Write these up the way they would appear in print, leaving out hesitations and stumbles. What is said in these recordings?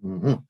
Mhm.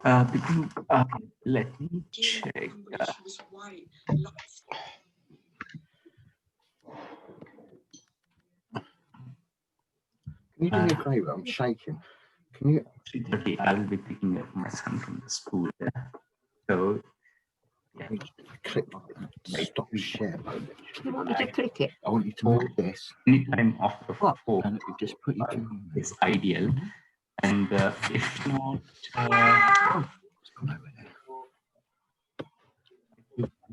Let me check. Can you do me a favor? I'm shaking. Can you? 3:30. I will be picking up my son from the school. So, yeah. Click stop share. You want me to click it? I want you to move this. Anytime after What? 4 And you just put your finger on is ideal. And if not, It's gone over there.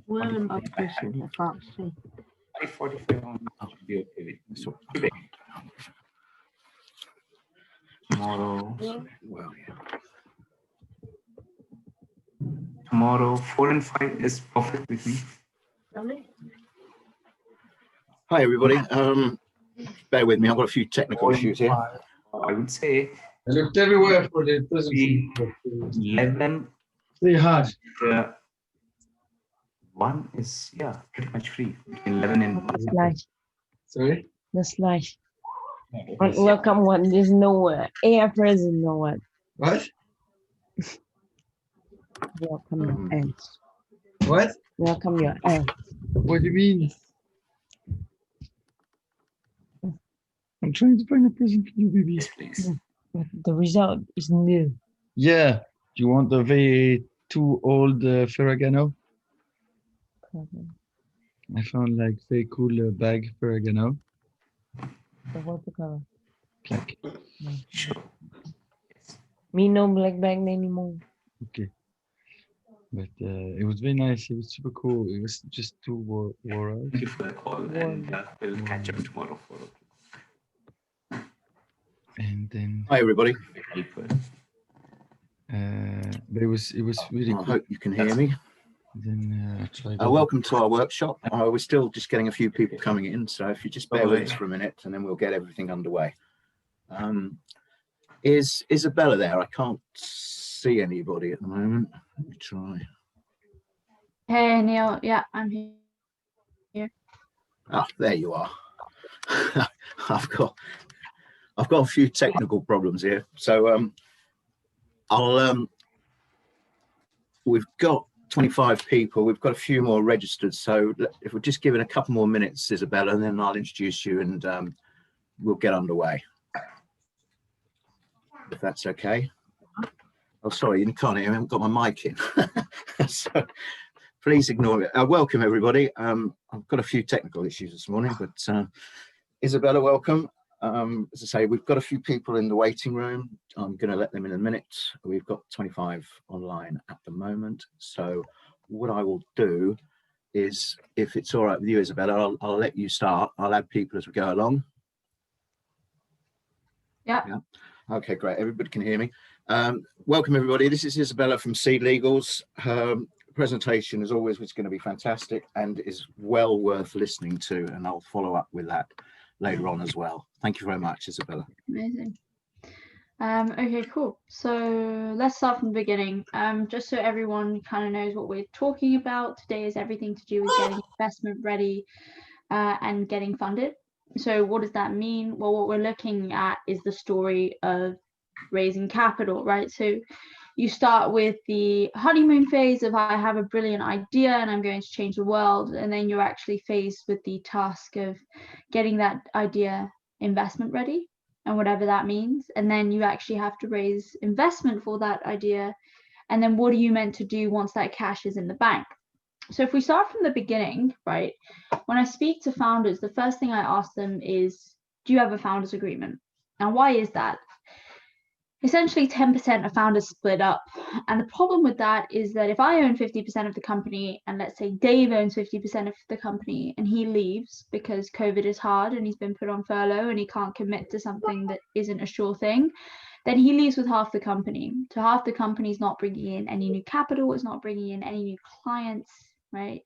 Where am I pushing? I can't see. 5:45 on should be okay with me. So, Today, tomorrow, well, yeah. tomorrow 4 and 5 is perfect with me. Hi everybody. Bear with me. I've got a few technical 4 and issues here. 5, I would say I looked everywhere for the prison. 11. Pretty hard. 1 is pretty much free. Between 11 and 1. Slash, Sorry? the slash. Welcome one, there's nowhere. Air present, no one. What? Welcome your ants. What? Welcome your ants. What do you mean? I'm trying to find a present for you, baby. Yes, please. But the result is new. Yeah. Do you want the V2 old Ferragamo? I found like very cool bag Ferragamo. The watercolor. Black. Sure. Me no black bag anymore. Okay. But it was very nice. It was super cool. It was just too wore out. Thank you for the call, and we'll catch up tomorrow for And then Hi everybody. but it was really I cool. hope you can hear me. Then I tried. Welcome to our workshop. We're still just getting a few people coming in, so if you just bear with us for a minute, and then we'll get everything underway. Is Isabella there? I can't see anybody at the moment. Let me try. Hey Neil, yeah, I'm here. Ah, there you are. I've got a few technical problems here, so we've got 25 people. We've got a few more registered, so if we're just given a couple more minutes, Isabella, and then I'll introduce you, and we'll get underway, if that's okay. Oh, sorry, you can't hear me. I haven't got my mic in. So please ignore it. Welcome, everybody. I've got a few technical issues this morning, but Isabella, welcome. As I say, we've got a few people in the waiting room. I'm going to let them in a minute. We've got 25 online at the moment. So what I will do is, if it's all right with you, Isabella, I'll let you start. I'll add people as we go along. Yeah. Okay, great. Everybody can hear me. Welcome, everybody. This is Isabella from Seed Legals. Her presentation, as always, was going to be fantastic and is well worth listening to, and I'll follow up with that later on as well. Thank you very much, Isabella. Amazing. Okay, cool. So let's start from the beginning. Just so everyone kind of knows what we're talking about, today is everything to do with getting investment ready and getting funded. So what does that mean? Well, what we're looking at is the story of raising capital, right? So you start with the honeymoon phase of I have a brilliant idea and I'm going to change the world, and then you're actually faced with the task of getting that idea investment ready, and whatever that means, and then you actually have to raise investment for that idea, and then what are you meant to do once that cash is in the bank? So if we start from the beginning, right, when I speak to founders, the first thing I ask them is, do you have a founders agreement? And why is that? Essentially 10% of founders split up. And the problem with that is that if I own 50% of the company, and let's say Dave owns 50% of the company, and he leaves because COVID is hard and he's been put on furlough and he can't commit to something that isn't a sure thing, then he leaves with half the company. So half the company is not bringing in any new capital, it's not bringing in any new clients, right?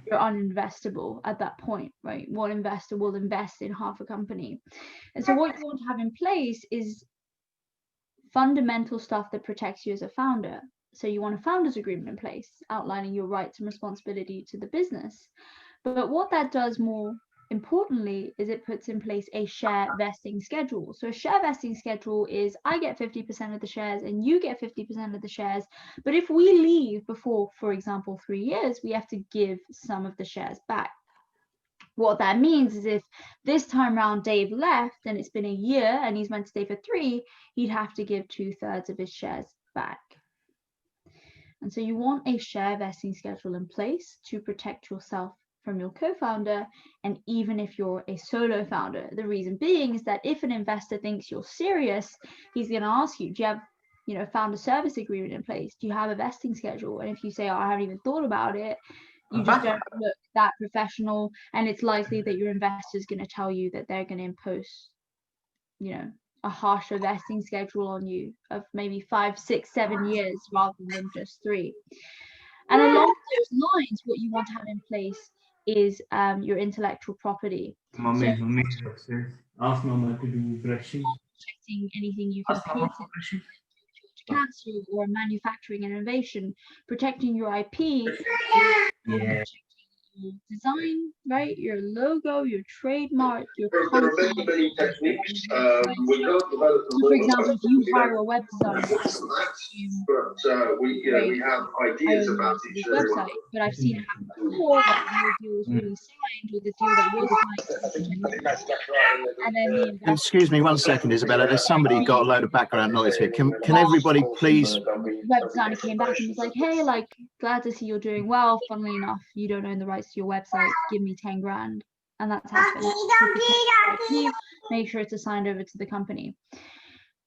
You're uninvestable at that point, right? What investor will invest in half a company? And so what you want to have in place is fundamental stuff that protects you as a founder. So you want a founders agreement in place, outlining your rights and responsibility to the business. But what that does more importantly, is it puts in place a share vesting schedule. So a share vesting schedule is I get 50% of the shares and you get 50% of the shares. But if we leave before, for example, 3 years, we have to give some of the shares back. What that means is if this time round Dave left and it's been a year and he's meant to stay for 3, he'd have to give 2/3 of his shares back. And so you want a share vesting schedule in place to protect yourself from your co-founder, and even if you're a solo founder. The reason being is that if an investor thinks you're serious, he's going to ask you, do you have, you know, founder service agreement in place? Do you have a vesting schedule? And if you say, oh, I haven't even thought about it, you just don't look that professional, and it's likely that your investor is going to tell you that they're going to impose, you know, a harsher vesting schedule on you of maybe 5, 6, 7 years rather than just 3. And along those lines, what you want to have in place is your intellectual property. Mommy, So, mommy, ask Mama to do brushing. protecting anything you can Ask Mama patent, for brushing. cancer, or manufacturing and innovation, protecting your IP, Yeah. your design, right? Your logo, your trademark, your content. So, for example, if you hire a web designer, we have ideas about each other. website, but I've seen it happen before that the deal was really signed with the deal that was signed, and then the investor, Excuse me 1 second, Isabella. There's somebody got a load of background noise here. Can everybody please? web designer came back and was like, hey, like, glad to see you're doing well. Funnily enough, you don't own the rights to your website. Give me 10 grand. And that's how it's make sure it's assigned over to the company.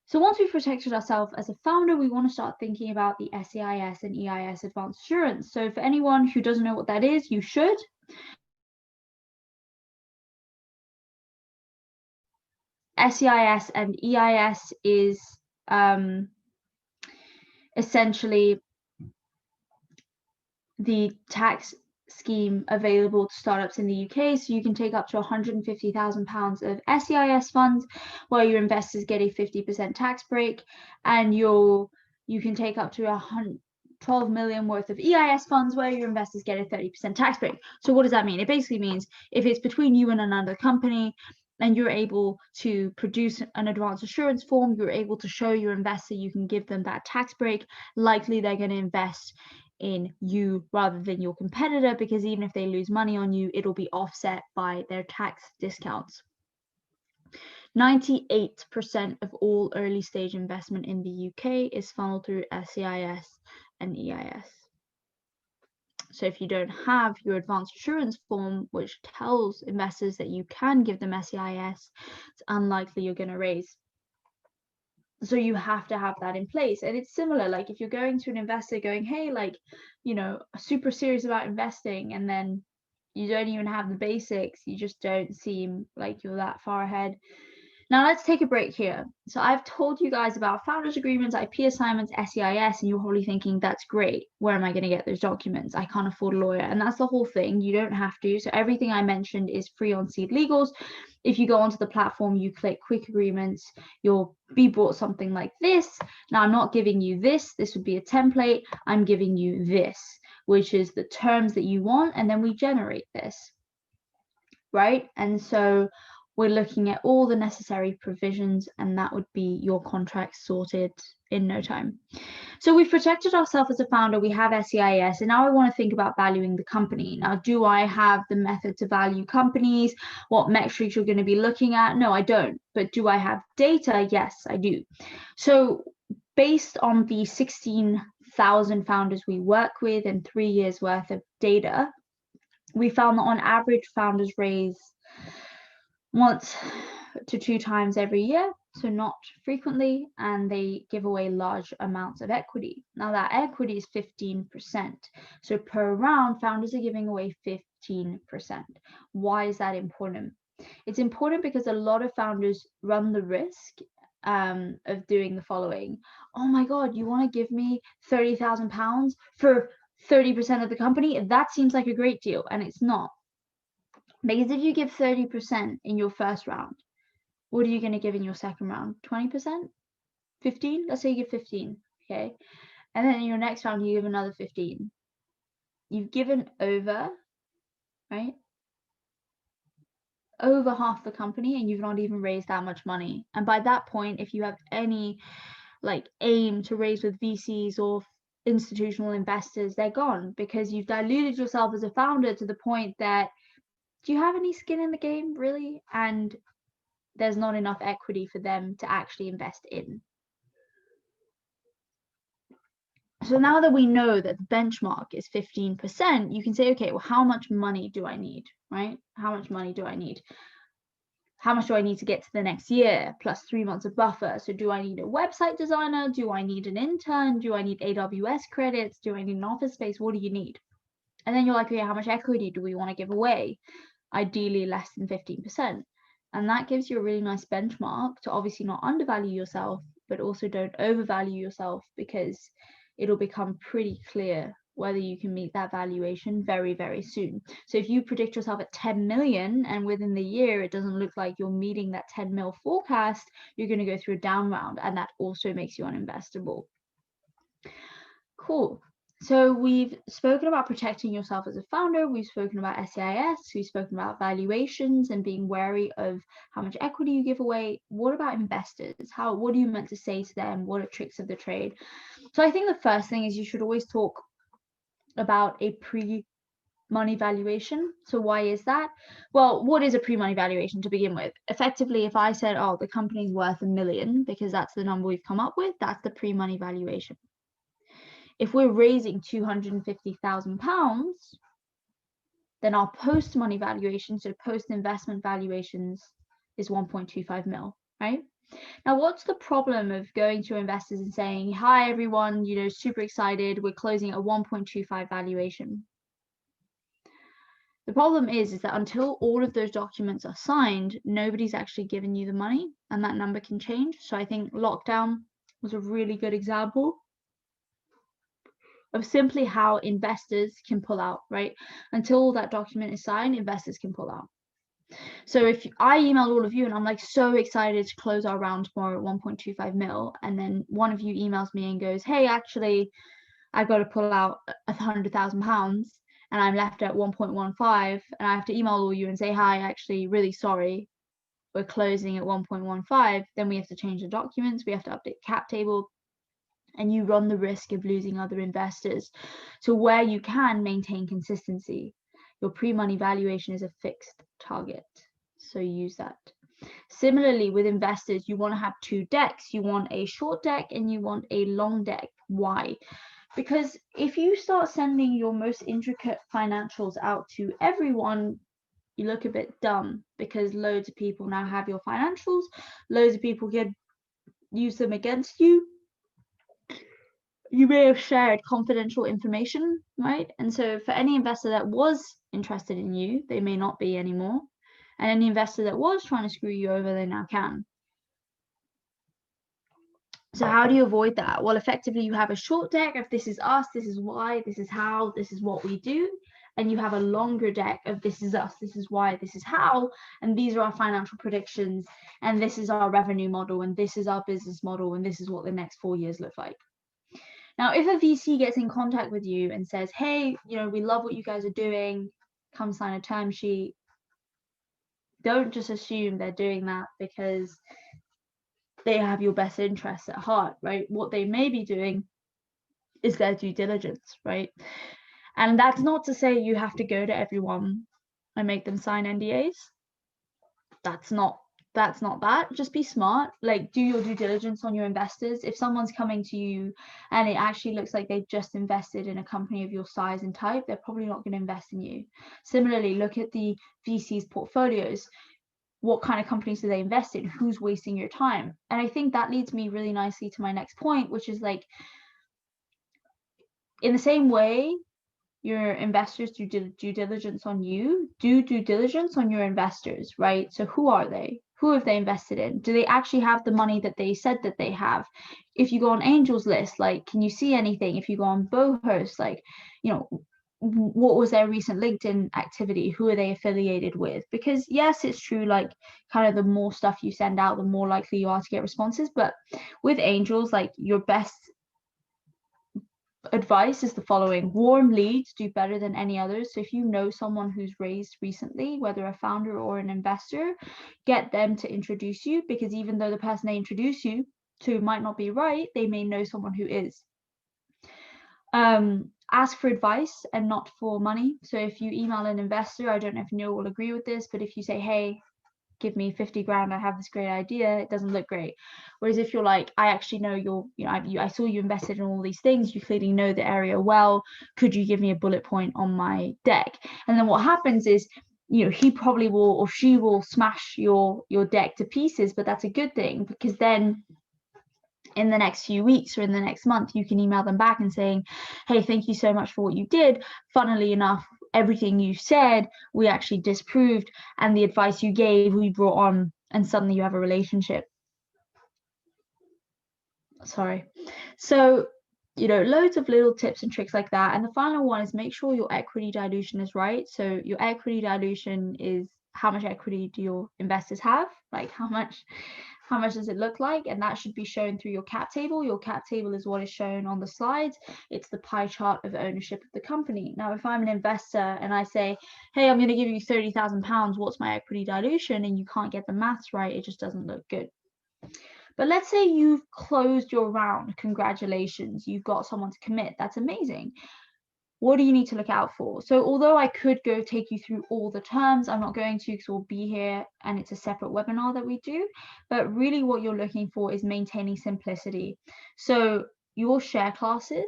So once we've protected ourselves as a founder, we want to start thinking about the SEIS and EIS advanced assurance. So for anyone who doesn't know what that is, you should. SEIS and EIS is essentially the tax scheme available to startups in the UK. So you can take up to £150,000 of SEIS funds where your investors get a 50% tax break, and you can take up to 12 million worth of EIS funds where your investors get a 30% tax break. So what does that mean? It basically means if it's between you and another company and you're able to produce an advanced assurance form, you're able to show your investor you can give them that tax break, likely they're going to invest in you rather than your competitor, because even if they lose money on you, it'll be offset by their tax discounts. 98% of all early stage investment in the UK is funneled through SEIS and EIS. So if you don't have your advanced assurance form, which tells investors that you can give them SEIS, it's unlikely you're going to raise. So you have to have that in place. And it's similar, like if you're going to an investor going, hey, like, you know, super serious about investing, and then you don't even have the basics, you just don't seem like you're that far ahead. Now let's take a break here. So I've told you guys about founders agreements, IP assignments, SEIS, and you're probably thinking, that's great. Where am I going to get those documents? I can't afford a lawyer. And that's the whole thing. You don't have to. So everything I mentioned is free on Seed Legals. If you go onto the platform, you click quick agreements, you'll be brought something like this. Now I'm not giving you this. This would be a template. I'm giving you this, which is the terms that you want. And then we generate this, right? And so we're looking at all the necessary provisions, and that would be your contract sorted in no time. So we've protected ourselves as a founder, we have SEIS, and now I want to think about valuing the company. Now, do I have the method to value companies? What metrics you're going to be looking at? No, I don't. But do I have data? Yes, I do. So based on the 16,000 founders we work with and 3 years worth of data, we found that on average founders raise 1 to 2 times every year, so not frequently, and they give away large amounts of equity. Now that equity is 15%, so per round founders are giving away 15%. Why is that important? It's important because a lot of founders run the risk of doing the following. Oh my god, you want to give me £30,000 for 30% of the company? That seems like a great deal, and it's not. Because if you give 30% in your first round, what are you going to give in your second round? 20%? 15? Let's say you give 15, okay? And then in your next round, you give another 15. You've given over, right? over half the company and you've not even raised that much money. And by that point, if you have any like aim to raise with VCs or institutional investors, they're gone, because you've diluted yourself as a founder to the point that, do you have any skin in the game really? And there's not enough equity for them to actually invest in. So now that we know that the benchmark is 15%, you can say, okay, well, how much money do I need, right? How much money do I need? How much do I need to get to the next year, plus 3 months of buffer? So do I need a website designer? Do I need an intern? Do I need AWS credits? Do I need an office space? What do you need? And then you're like, okay, how much equity do we want to give away? Ideally less than 15%. And that gives you a really nice benchmark to obviously not undervalue yourself, but also don't overvalue yourself, because it'll become pretty clear whether you can meet that valuation very, very soon. So if you predict yourself at 10 million and within the year it doesn't look like you're meeting that 10 mil forecast, you're going to go through a down round, and that also makes you uninvestable. Cool. So we've spoken about protecting yourself as a founder, we've spoken about SEIS, we've spoken about valuations and being wary of how much equity you give away. What about investors? What are you meant to say to them? What are tricks of the trade? So I think the first thing is you should always talk about a pre-money valuation. So why is that? Well, what is a pre-money valuation to begin with? Effectively, if I said, oh, the company's worth $1 million, because that's the number we've come up with, that's the pre-money valuation. If we're raising £250,000, then our post-money valuation, so post-investment valuations, is 1.25 mil, right? Now, what's the problem of going to investors and saying, hi, everyone, super excited, we're closing at a 1.25 valuation? The problem is that until all of those documents are signed, nobody's actually given you the money, and that number can change. So I think lockdown was a really good example of simply how investors can pull out, right? Until that document is signed, investors can pull out. So if I email all of you and I'm like so excited to close our round tomorrow at 1.25 mil, and then one of you emails me and goes, hey, actually, I've got to pull out £100,000 and I'm left at 1.15, and I have to email all you and say, hi, actually, really sorry, we're closing at 1.15, then we have to change the documents, we have to update cap table, and you run the risk of losing other investors. So where you can maintain consistency, your pre-money valuation is a fixed target, so use that. Similarly, with investors, you want to have two decks. You want a short deck and you want a long deck. Why? Because if you start sending your most intricate financials out to everyone, you look a bit dumb, because loads of people now have your financials, loads of people can use them against you. You may have shared confidential information, right? And so for any investor that was interested in you, they may not be anymore. And any investor that was trying to screw you over, they now can. So how do you avoid that? Well, effectively, you have a short deck of this is us, this is why, this is how, this is what we do. And you have a longer deck of this is us, this is why, this is how, and these are our financial predictions, and this is our revenue model, and this is our business model, and this is what the next 4 years look like. Now, if a VC gets in contact with you and says, hey, we love what you guys are doing, come sign a term sheet, don't just assume they're doing that because they have your best interests at heart, right? What they may be doing is their due diligence, right? And that's not to say you have to go to everyone and make them sign NDAs. That's not that. Just be smart, like do your due diligence on your investors. If someone's coming to you and it actually looks like they've just invested in a company of your size and type, they're probably not going to invest in you. Similarly, look at the VC's portfolios. What kind of companies do they invest in? Who's wasting your time? And I think that leads me really nicely to my next point, which is like, in the same way your investors do due diligence on you, do due diligence on your investors, right? So who are they? Who have they invested in? Do they actually have the money that they said that they have? If you go on Angel's list, like, can you see anything? If you go on Bohurst, like, what was their recent LinkedIn activity? Who are they affiliated with? Because yes, it's true, like kind of the more stuff you send out, the more likely you are to get responses. But with Angels, like your best advice is the following: warm leads do better than any others. So if you know someone who's raised recently, whether a founder or an investor, get them to introduce you, because even though the person they introduce you to might not be right, they may know someone who is. Ask for advice and not for money. So if you email an investor, I don't know if Neil will agree with this, but if you say, hey, give me 50 grand, I have this great idea, it doesn't look great. Whereas if you're like, I actually know I saw you invested in all these things, you clearly know the area well, could you give me a bullet point on my deck? And then what happens is, he probably will, or she will, smash your deck to pieces, but that's a good thing, because then in the next few weeks or in the next month, you can email them back and saying, hey, thank you so much for what you did. Funnily enough, everything you said, we actually disproved, and the advice you gave, we brought on, and suddenly you have a relationship. Sorry. So, loads of little tips and tricks like that. And the final one is make sure your equity dilution is right. So your equity dilution is how much equity do your investors have? Like how much does it look like? And that should be shown through your cap table. Your cap table is what is shown on the slides. It's the pie chart of ownership of the company. Now, if I'm an investor and I say, hey, I'm going to give you £30,000, what's my equity dilution? And you can't get the maths right, it just doesn't look good. But let's say you've closed your round. Congratulations, you've got someone to commit. That's amazing. What do you need to look out for? So although I could go take you through all the terms, I'm not going to, because we'll be here and it's a separate webinar that we do. But really what you're looking for is maintaining simplicity. So your share classes,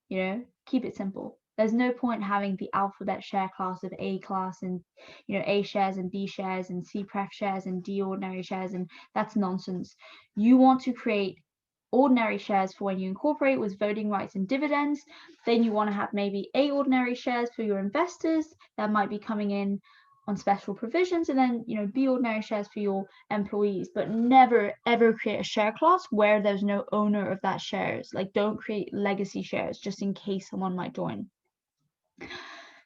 keep it simple. There's no point having the alphabet share class of A class and, A shares and B shares and C pref shares and D ordinary shares, and that's nonsense. You want to create ordinary shares for when you incorporate with voting rights and dividends. Then you want to have maybe A ordinary shares for your investors that might be coming in on special provisions, and then B ordinary shares for your employees. But never ever create a share class where there's no owner of that shares. Like, don't create legacy shares just in case someone might join.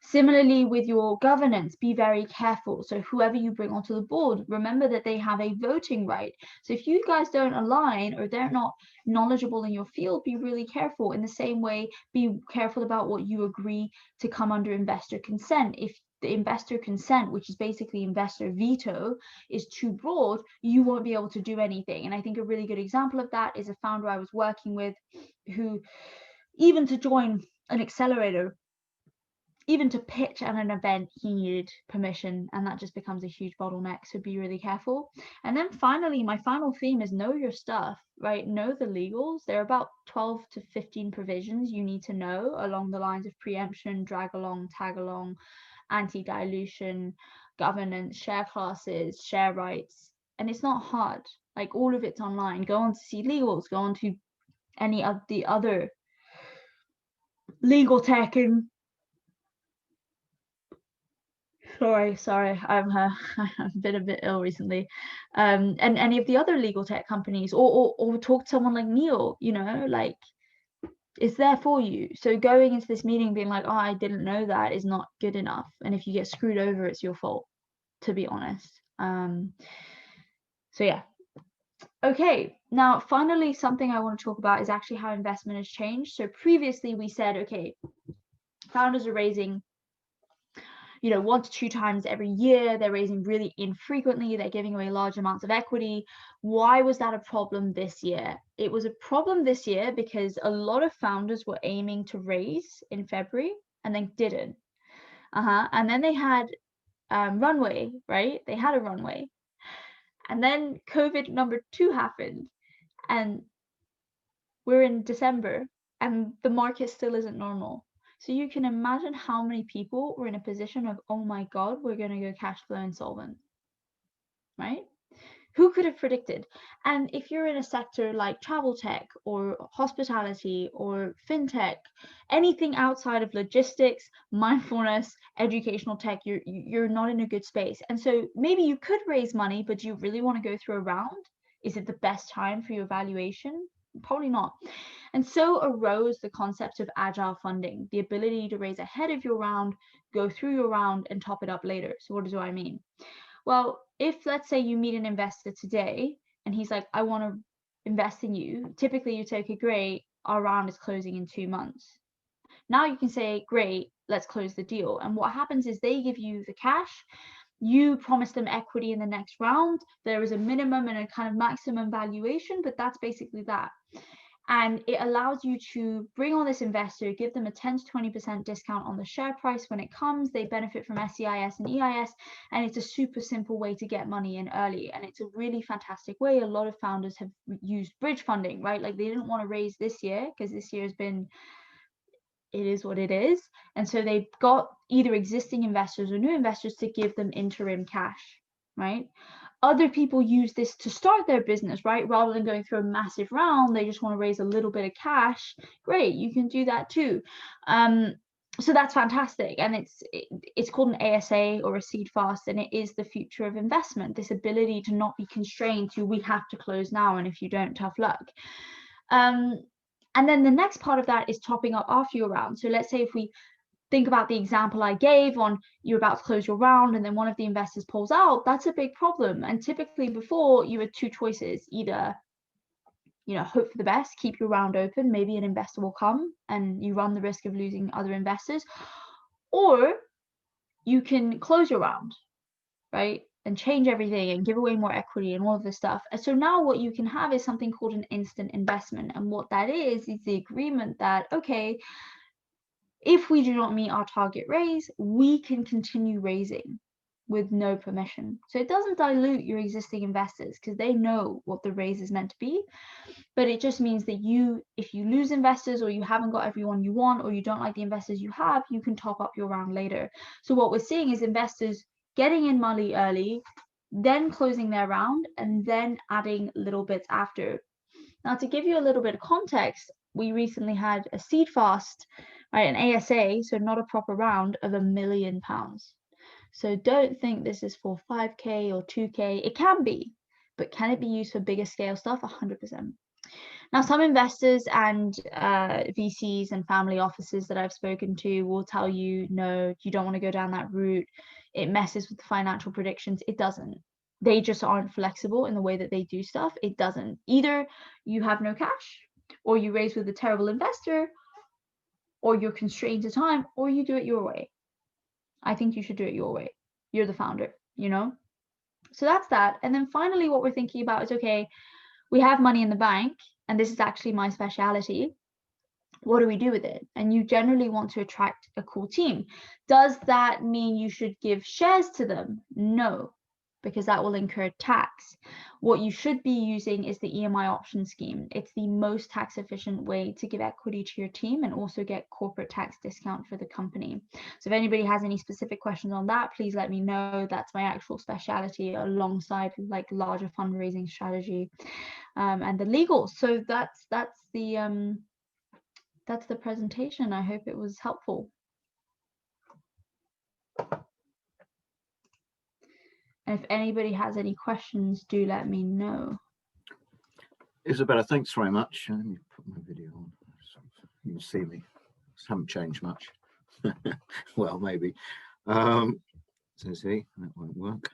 Similarly, with your governance, be very careful. So whoever you bring onto the board, remember that they have a voting right. So if you guys don't align or they're not knowledgeable in your field, be really careful. In the same way, be careful about what you agree to come under investor consent. If the investor consent, which is basically investor veto, is too broad, you won't be able to do anything. And I think a really good example of that is a founder I was working with who, even to join an accelerator, even to pitch at an event, he needed permission, and that just becomes a huge bottleneck. So be really careful. And then finally, my final theme is know your stuff, right? Know the legals. There are about 12 to 15 provisions you need to know along the lines of preemption, drag along, tag along, anti-dilution, governance, share classes, share rights. And it's not hard. Like, all of it's online. Go on to see legals, go on to any of the other legal tech and Sorry, I've been a bit ill recently. And any of the other legal tech companies, or talk to someone like Neil, like, it's there for you. So going into this meeting being like, oh, I didn't know that, is not good enough. And if you get screwed over, it's your fault, to be honest. So yeah. Okay, now finally, something I want to talk about is actually how investment has changed. So previously we said, okay, founders are raising 1 to 2 times every year. They're raising really infrequently. They're giving away large amounts of equity. Why was that a problem this year? It was a problem this year because a lot of founders were aiming to raise in February and then didn't. And then they had runway, right? They had a runway. And then COVID number 2 happened, and we're in December and the market still isn't normal. So you can imagine how many people were in a position of, oh my God, we're going to go cash flow insolvent, right? Who could have predicted? And if you're in a sector like travel tech or hospitality or fintech, anything outside of logistics, mindfulness, educational tech, you're not in a good space. And so maybe you could raise money, but do you really want to go through a round? Is it the best time for your valuation? Probably not. And so arose the concept of agile funding, the ability to raise ahead of your round, go through your round, and top it up later. So what do I mean? Well, if let's say you meet an investor today and he's like, I want to invest in you, typically you say, okay, great, our round is closing in 2 months. Now you can say, great, let's close the deal. And what happens is they give you the cash. You promise them equity in the next round. There is a minimum and a kind of maximum valuation, but that's basically that. And it allows you to bring on this investor, give them a 10 to 20% discount on the share price when it comes. They benefit from SEIS and EIS, and it's a super simple way to get money in early. And it's a really fantastic way. A lot of founders have used bridge funding, right? Like they didn't want to raise this year because this year has been, it is what it is. And so they got either existing investors or new investors to give them interim cash, right? Other people use this to start their business, right? Rather than going through a massive round, they just want to raise a little bit of cash. Great, you can do that too. So that's fantastic. And it's called an ASA or a seed fast, and it is the future of investment, this ability to not be constrained to we have to close now, and if you don't, tough luck. And then the next part of that is topping up after your round. So let's say if we think about the example I gave on you're about to close your round and then one of the investors pulls out, that's a big problem. And typically before you had two choices, either, you know, hope for the best, keep your round open, maybe an investor will come and you run the risk of losing other investors, or you can close your round, right? And change everything and give away more equity and all of this stuff. And so now what you can have is something called an instant investment. And what that is the agreement that, okay, if we do not meet our target raise, we can continue raising with no permission. So it doesn't dilute your existing investors because they know what the raise is meant to be. But it just means that if you lose investors or you haven't got everyone you want or you don't like the investors you have, you can top up your round later. So what we're seeing is investors getting in money early, then closing their round, and then adding little bits after. Now, to give you a little bit of context, we recently had a seed fast, right, an ASA, so not a proper round, of £1 million. So don't think this is for 5K or 2K. It can be, but can it be used for bigger scale stuff? 100%. Now, some investors and VCs and family offices that I've spoken to will tell you, no, you don't want to go down that route. It messes with the financial predictions. It doesn't. They just aren't flexible in the way that they do stuff. It doesn't. Either you have no cash, or you raise with a terrible investor, or you're constrained to time, or you do it your way. I think you should do it your way. You're the founder, you know? So that's that. And then finally, what we're thinking about is, okay, we have money in the bank, and this is actually my speciality. What do we do with it? And you generally want to attract a cool team. Does that mean you should give shares to them? No, because that will incur tax. What you should be using is the EMI option scheme. It's the most tax efficient way to give equity to your team and also get corporate tax discount for the company. So if anybody has any specific questions on that, please let me know. That's my actual specialty alongside like larger fundraising strategy and the legal. So that's the presentation. I hope it was helpful. And if anybody has any questions, do let me know. Isabella, thanks very much. Let me put my video on so you can see me. Haven't changed much. Well, maybe. So see, that won't work.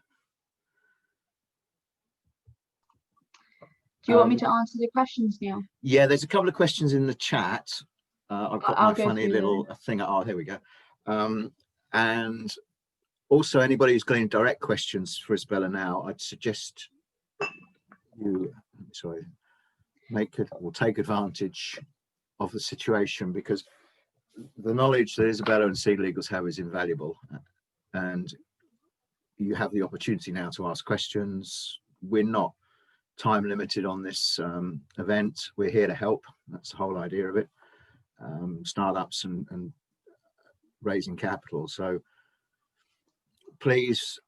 Do you want me to answer the questions, Neil? Yeah, there's a couple of questions in the chat. I've got I'll my go funny through little thing. Oh, here we go. And also, anybody who's got any direct questions for Isabella now, I'd suggest you, take advantage of the situation, because the knowledge that Isabella and Seed Legals have is invaluable, and you have the opportunity now to ask questions. We're not time limited on this event. We're here to help. That's the whole idea of it. Startups and raising capital. So please,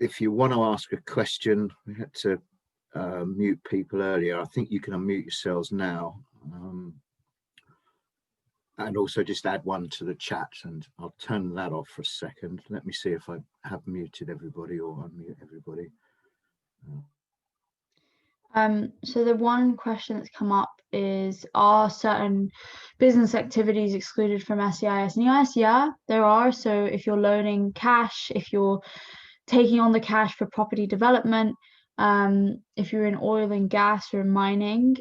if you want to ask a question, we had to mute people earlier. I think you can unmute yourselves now. And also just add one to the chat, and I'll turn that off for a second. Let me see if I have muted everybody or unmute everybody. So the one question that's come up is, are certain business activities excluded from SEIS and EIS? Yeah, there are. So if you're loaning cash, if you're taking on the cash for property development, if you're in oil and gas or mining,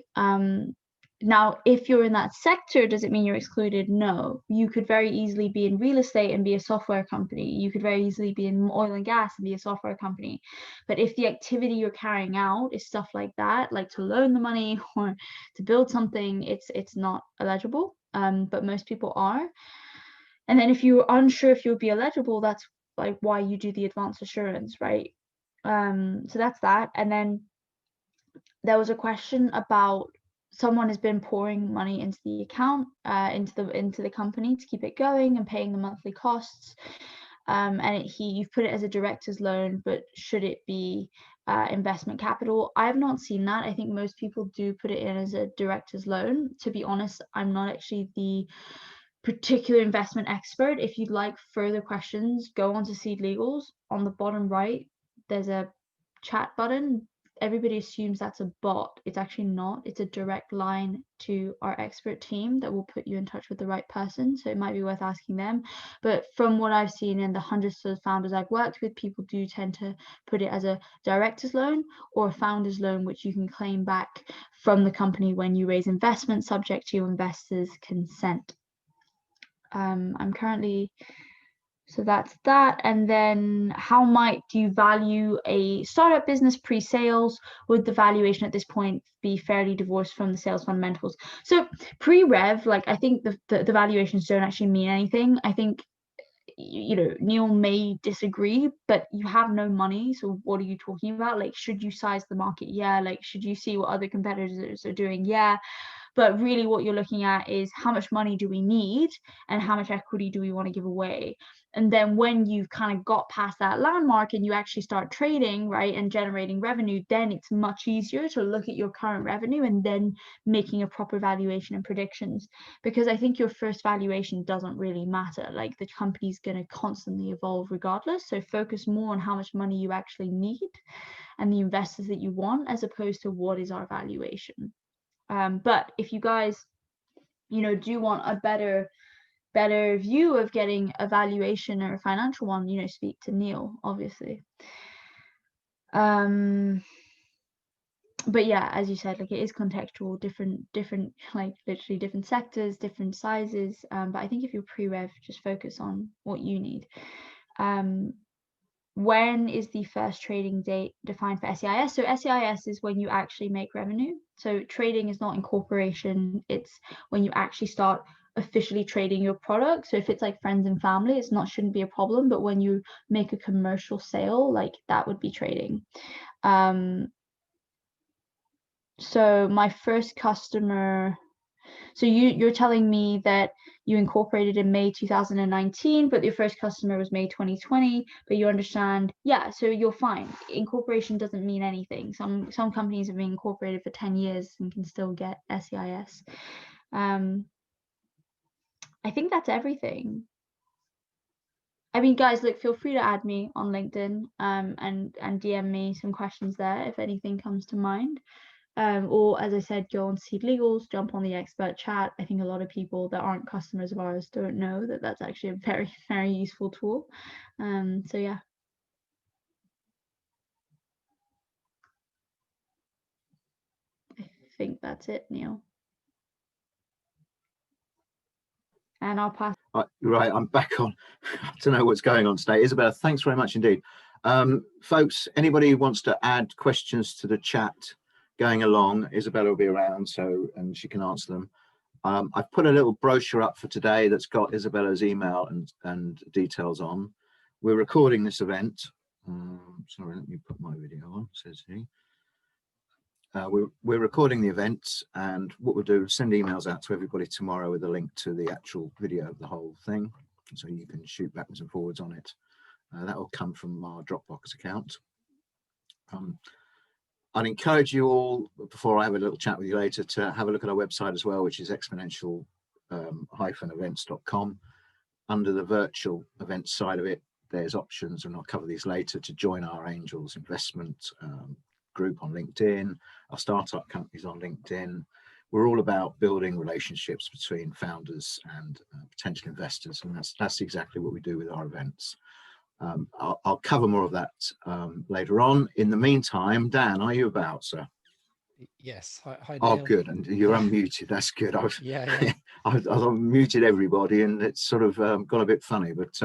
Now, if you're in that sector, does it mean you're excluded? No. You could very easily be in real estate and be a software company. You could very easily be in oil and gas and be a software company. But if the activity you're carrying out is stuff like that, like to loan the money or to build something, it's not eligible. But most people are. And then if you're unsure if you'll be eligible, that's like why you do the advanced assurance, right? So that's that. And then there was a question about someone has been pouring money into the account, into the company to keep it going and paying the monthly costs. And you've put it as a director's loan, but should it be investment capital? I have not seen that. I think most people do put it in as a director's loan. To be honest, I'm not actually the particular investment expert. If you'd like further questions, go on to Seed Legals. On the bottom right, there's a chat button. Everybody assumes that's a bot. It's actually not. It's a direct line to our expert team that will put you in touch with the right person. So it might be worth asking them. But from what I've seen in the hundreds of founders I've worked with, people do tend to put it as a director's loan or a founder's loan, which you can claim back from the company when you raise investment, subject to your investors' consent. I'm currently, so that's that. And then how might you value a startup business pre-sales? Would the valuation at this point be fairly divorced from the sales fundamentals? So pre-rev, like I think the valuations don't actually mean anything. I think, you know, Neil may disagree, but you have no money. So what are you talking about? Like, should you size the market? Yeah. Like, should you see what other competitors are doing? Yeah. But really what you're looking at is how much money do we need and how much equity do we want to give away? And then when you've kind of got past that landmark and you actually start trading, right, and generating revenue, then it's much easier to look at your current revenue and then making a proper valuation and predictions. Because I think your first valuation doesn't really matter. Like the company's going to constantly evolve regardless. So focus more on how much money you actually need and the investors that you want, as opposed to what is our valuation. But if you guys, you know, do want a better view of getting a valuation or a financial one, you know, speak to Neil, obviously. But yeah, as you said, like it is contextual, different, like literally different sectors, different sizes. But I think if you're pre-rev, just focus on what you need. When is the first trading date defined for SEIS? So SEIS is when you actually make revenue. So trading is not incorporation. It's when you actually start officially trading your product. So if it's like friends and family, shouldn't be a problem. But when you make a commercial sale, like that would be trading. So my first customer, so you're telling me that you incorporated in May 2019, but your first customer was May 2020, but you understand, yeah, so you're fine. Incorporation doesn't mean anything. Some companies have been incorporated for 10 years and can still get SEIS. I think that's everything. I mean, guys, look, feel free to add me on LinkedIn and DM me some questions there if anything comes to mind. Or as I said, go on Seed Legals, jump on the expert chat. I think a lot of people that aren't customers of ours don't know that that's actually a very, very useful tool. So yeah. I think that's it, Neil. And I'll pass. Right, I'm back on. I don't know what's going on today. Isabella, thanks very much indeed. Folks, anybody who wants to add questions to the chat going along, Isabella will be around, and she can answer them. I've put a little brochure up for today that's got Isabella's email and details on. We're recording this event. Sorry, let me put my video on, says he. We're recording the event, and what we'll do is send emails out to everybody tomorrow with a link to the actual video of the whole thing, so you can shoot backwards and forwards on it. That will come from our Dropbox account. I'd encourage you all, before I have a little chat with you later, to have a look at our website as well, which is exponential-events.com. Under the virtual events side of it, there's options, and I'll cover these later, to join our Angels investment group on LinkedIn, our startup companies on LinkedIn. We're all about building relationships between founders and potential investors, and that's exactly what we do with our events. I'll cover more of that later on. In the meantime, Dan, are you about, sir? Yes. Hi, Oh, Neil. good. And you're unmuted. That's good. Yeah. I've muted everybody, and it's sort of gone a bit funny. But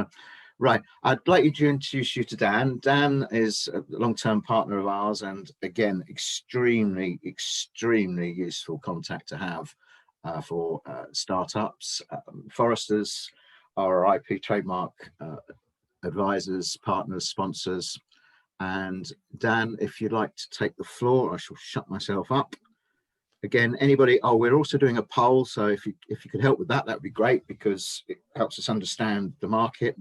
right, I'd like you to introduce you to Dan. Dan is a long-term partner of ours, and again, extremely useful contact to have for startups. Forresters are our IP trademark advisors, partners, sponsors. And Dan, if you'd like to take the floor, I shall shut myself up. Again, anybody, we're also doing a poll, so if you could help with that, that'd be great, because it helps us understand the market,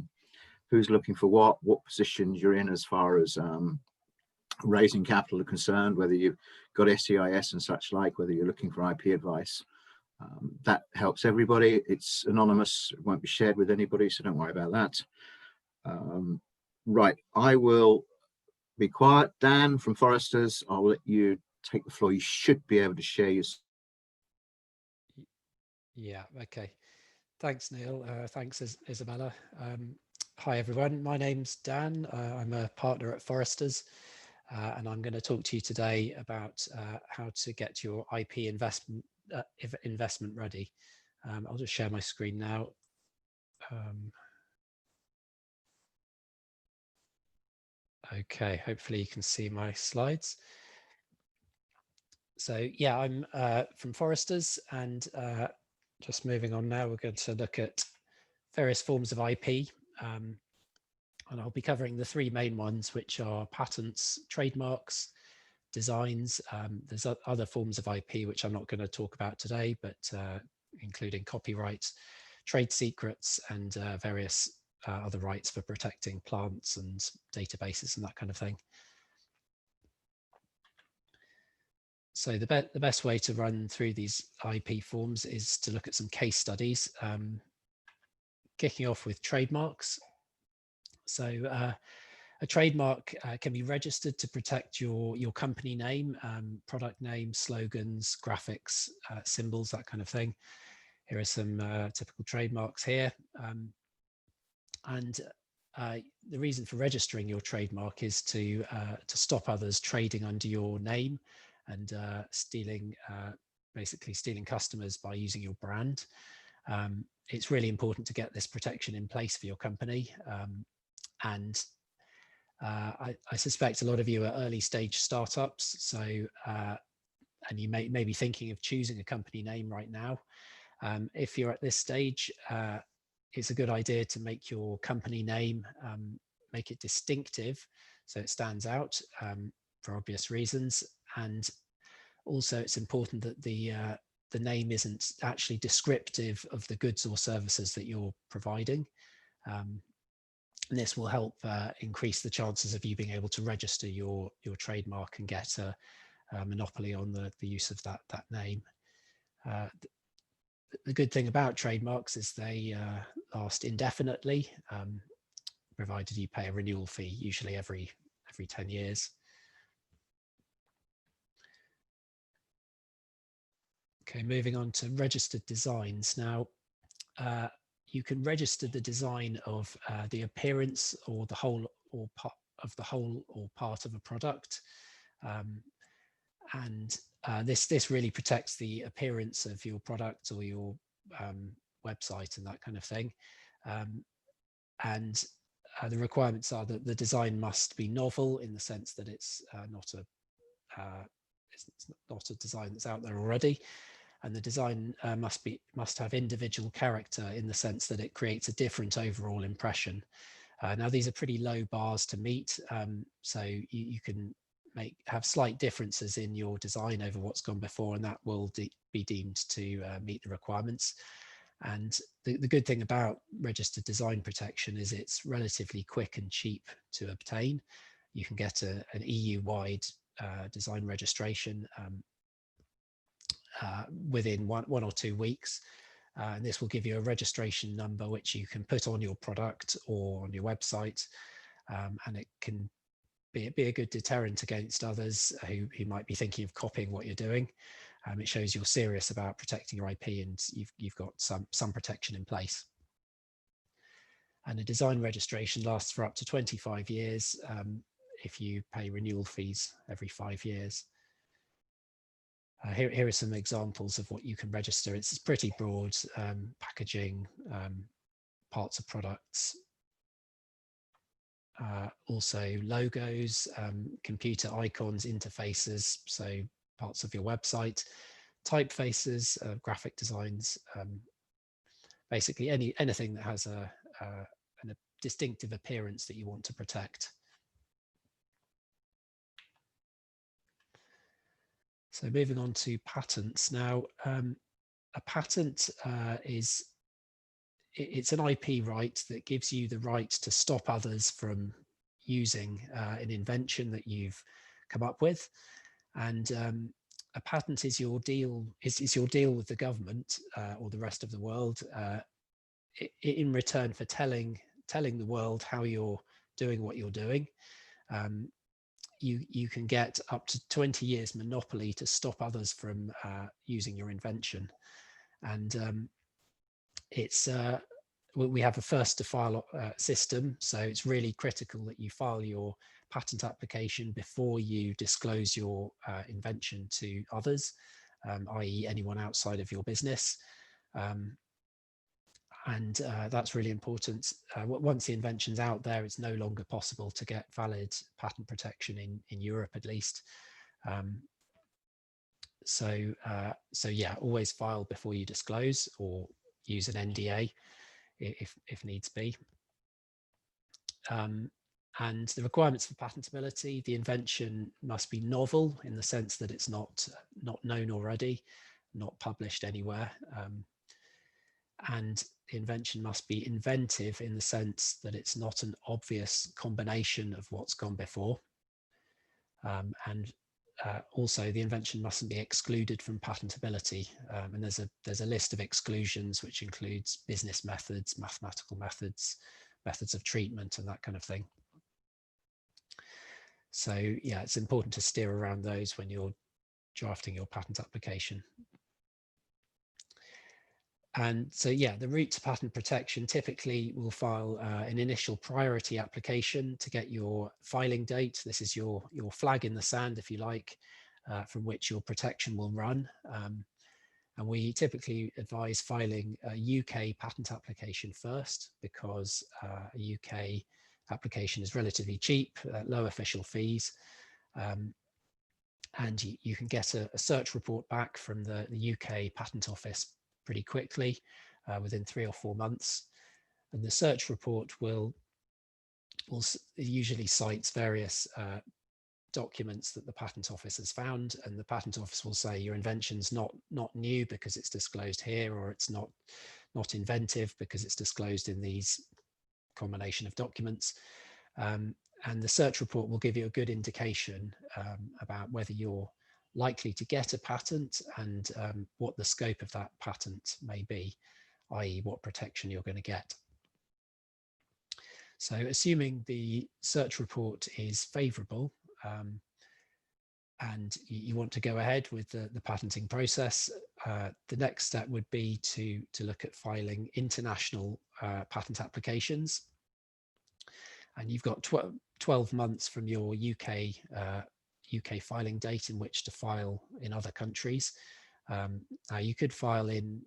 who's looking for what positions you're in as far as raising capital are concerned, whether you've got SEIS and such like, whether you're looking for IP advice. That helps everybody. It's anonymous, it won't be shared with anybody, so don't worry about that. Right, I will be quiet. Dan from Forresters, I'll let you take the floor. You should be able to share your. Yeah. Okay. Thanks, Neil. Thanks, Isabella. Hi, everyone. My name's Dan. I'm a partner at Forresters, and I'm going to talk to you today about how to get your IP investment ready. I'll just share my screen now. Okay, hopefully you can see my slides. So yeah, I'm from Forresters, and just moving on now, we're going to look at various forms of IP, and I'll be covering the three main ones, which are patents, trademarks, designs. There's other forms of IP which I'm not going to talk about today, but including copyright, trade secrets, and various other rights for protecting plants and databases and that kind of thing. So the best way to run through these IP forms is to look at some case studies, kicking off with trademarks. So a trademark can be registered to protect your company name, product name, slogans, graphics, symbols, that kind of thing. Here are some typical trademarks here. And the reason for registering your trademark is to stop others trading under your name and basically stealing customers by using your brand. It's really important to get this protection in place for your company. And I suspect a lot of you are early stage startups, so and you may be thinking of choosing a company name right now. If you're at this stage, it's a good idea to make your company name, make it distinctive so it stands out for obvious reasons. And also it's important that the name isn't actually descriptive of the goods or services that you're providing. And this will help increase the chances of you being able to register your trademark and get a monopoly on the use of that name. The good thing about trademarks is they last indefinitely, provided you pay a renewal fee, usually every 10 years. Okay, moving on to registered designs. Now, you can register the design of the appearance or the whole or part of the whole or part of a product, and this really protects the appearance of your product or your website and that kind of thing. And the requirements are that the design must be novel in the sense that it's not a design that's out there already. And the design must have individual character in the sense that it creates a different overall impression. Now these are pretty low bars to meet, so you can have slight differences in your design over what's gone before, and that will be deemed to meet the requirements. And the good thing about registered design protection is it's relatively quick and cheap to obtain. You can get an EU-wide design registration within one or 2 weeks. And this will give you a registration number which you can put on your product or on your website, and it can be a good deterrent against others who might be thinking of copying what you're doing. It shows you're serious about protecting your IP and you've got some protection in place. And a design registration lasts for up to 25 years if you pay renewal fees every 5 years. here are some examples of what you can register. It's pretty broad: packaging, parts of products, also logos, computer icons, interfaces, so parts of your website, typefaces, graphic designs, basically anything that has a distinctive appearance that you want to protect. So moving on to patents. Now, a patent it's an IP right that gives you the right to stop others from using an invention that you've come up with. And a patent is your deal with the government or the rest of the world in return for telling the world how you're doing what you're doing. You can get up to 20 years monopoly to stop others from using your invention. And we have a first to file system, so it's really critical that you file your patent application before you disclose your invention to others, i.e. anyone outside of your business. And that's really important. Once the invention's out there, it's no longer possible to get valid patent protection in Europe, at least. So yeah, always file before you disclose, or use an NDA if needs be. And the requirements for patentability: the invention must be novel in the sense that it's not known already, not published anywhere. And the invention must be inventive in the sense that it's not an obvious combination of what's gone before. And also the invention mustn't be excluded from patentability. And there's a list of exclusions, which includes business methods, mathematical methods, methods of treatment, and that kind of thing. So yeah, it's important to steer around those when you're drafting your patent application. And so, yeah, the route to patent protection: typically we'll file an initial priority application to get your filing date. This is your flag in the sand, if you like, from which your protection will run. And we typically advise filing a UK patent application first, because a UK application is relatively cheap, low official fees. And you can get a search report back from the UK Patent Office pretty quickly, within 3 or 4 months. And the search report will usually cites various documents that the Patent Office has found, and the Patent Office will say your invention's not new because it's disclosed here, or it's not inventive because it's disclosed in these combination of documents. And the search report will give you a good indication about whether you're likely to get a patent, and what the scope of that patent may be, i.e. what protection you're going to get. So assuming the search report is favourable, and you want to go ahead with the patenting process, the next step would be to look at filing international patent applications. And you've got 12 months from your UK filing date in which to file in other countries. Now you could file in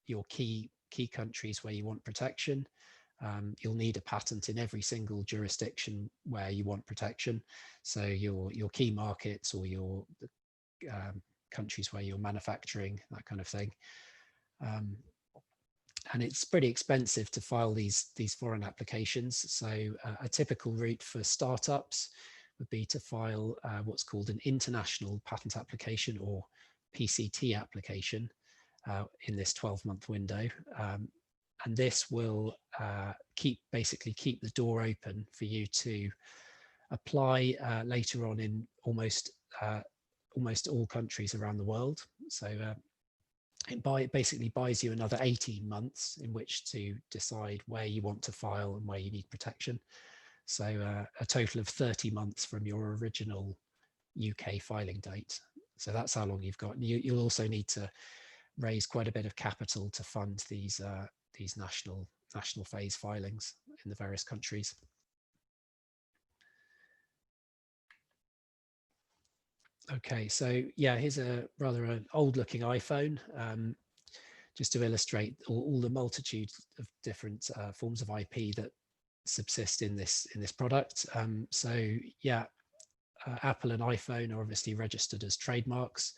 your key countries where you want protection. You'll need a patent in every single jurisdiction where you want protection. So your key markets, or your countries where you're manufacturing, that kind of thing. And it's pretty expensive to file these foreign applications. So a typical route for startups would be to file what's called an international patent application, or PCT application, in this 12-month window. And this will basically keep the door open for you to apply later on in almost all countries around the world. So it basically buys you another 18 months in which to decide where you want to file and where you need protection. So a total of 30 months from your original UK filing date. So that's how long you've got. You'll also need to raise quite a bit of capital to fund these national phase filings in the various countries. Okay, so yeah, here's a rather an old looking iPhone, just to illustrate all the multitude of different forms of IP that subsist in this product. So yeah, Apple and iPhone are obviously registered as trademarks.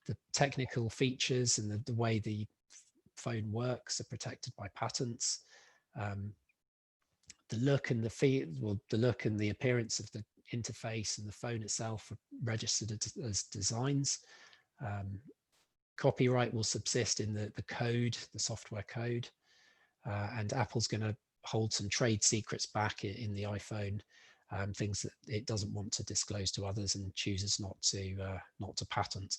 The technical features and the way the phone works are protected by patents. The look and the feel, well, the look and the appearance of the interface and the phone itself are registered as designs. Copyright will subsist in the code, the software code, and Apple's going to hold some trade secrets back in the iPhone, things that it doesn't want to disclose to others and chooses not to patent.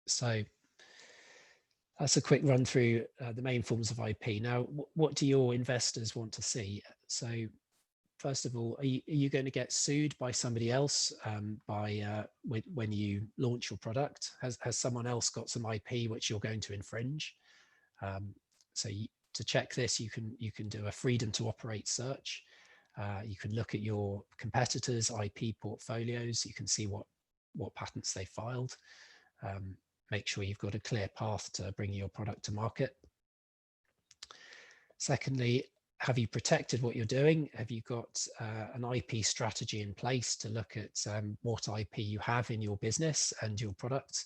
So that's a quick run through the main forms of IP. Now, what do your investors want to see? So first of all, are you going to get sued by somebody else when you launch your product? Has someone else got some IP which you're going to infringe? To check this, you can do a freedom to operate search. You can look at your competitors' IP portfolios. You can see what patents they filed. Make sure you've got a clear path to bringing your product to market. Secondly, have you protected what you're doing? Have you got an IP strategy in place to look at what IP you have in your business and your products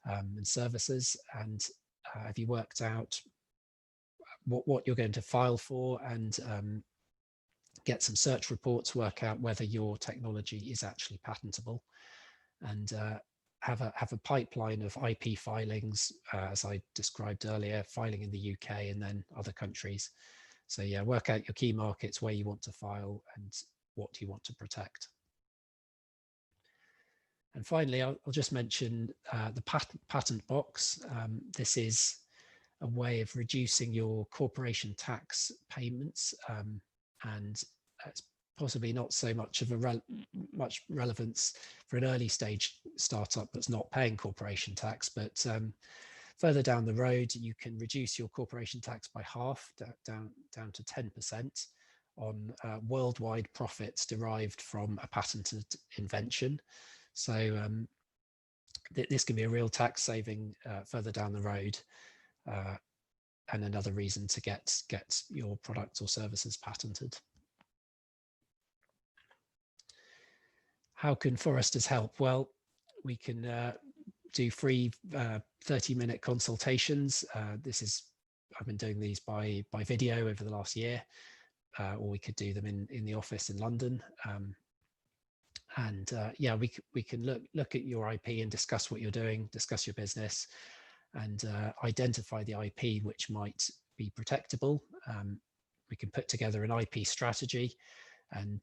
and services? And have you worked out what you're going to file for, and get some search reports, work out whether your technology is actually patentable, and have a pipeline of IP filings, as I described earlier, filing in the UK and then other countries. So yeah, work out your key markets, where you want to file and what you want to protect. And finally, I'll just mention the patent box. This is a way of reducing your corporation tax payments, and it's possibly not so much of much relevance for an early stage startup that's not paying corporation tax, but further down the road, you can reduce your corporation tax by half, down to 10% on worldwide profits derived from a patented invention. So this can be a real tax saving further down the road, and another reason to get your products or services patented. How can Forresters help? Well, we can do free 30-minute consultations. I've been doing these by video over the last year, or we could do them in the office in London. Yeah, we can look at your IP and discuss what you're doing, discuss your business, and identify the IP which might be protectable. We can put together an IP strategy and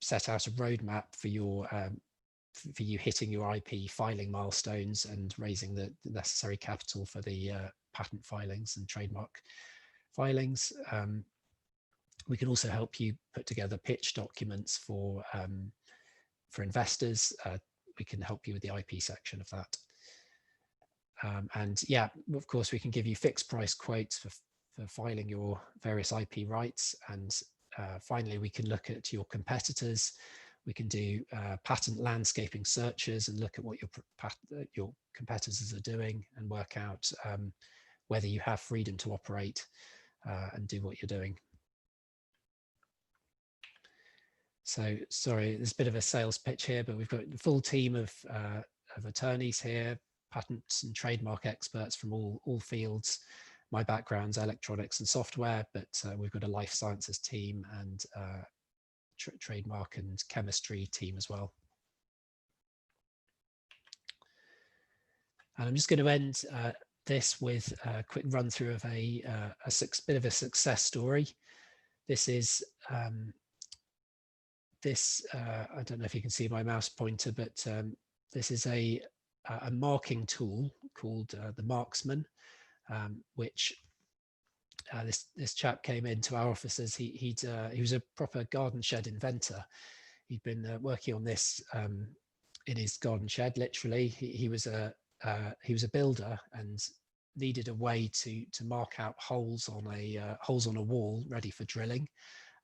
set out a roadmap for you hitting your IP filing milestones and raising the necessary capital for the patent filings and trademark filings. We can also help you put together pitch documents for investors. We can help you with the IP section of that. And yeah, of course, we can give you fixed price quotes for filing your various IP rights. And finally, we can look at your competitors. We can do patent landscaping searches and look at what your competitors are doing and work out whether you have freedom to operate and do what you're doing. So sorry, there's a bit of a sales pitch here, but we've got a full team of attorneys here, patents and trademark experts from all fields. My background's electronics and software, but we've got a life sciences team and trademark and chemistry team as well. And I'm just going to end this with a quick run through of a bit of a success story. This is I don't know if you can see my mouse pointer, but this is a marking tool called the Marksman, which this chap came into our offices. He was a proper garden shed inventor. He'd been working on this in his garden shed. Literally, he was a builder and needed a way to mark out holes on a wall ready for drilling.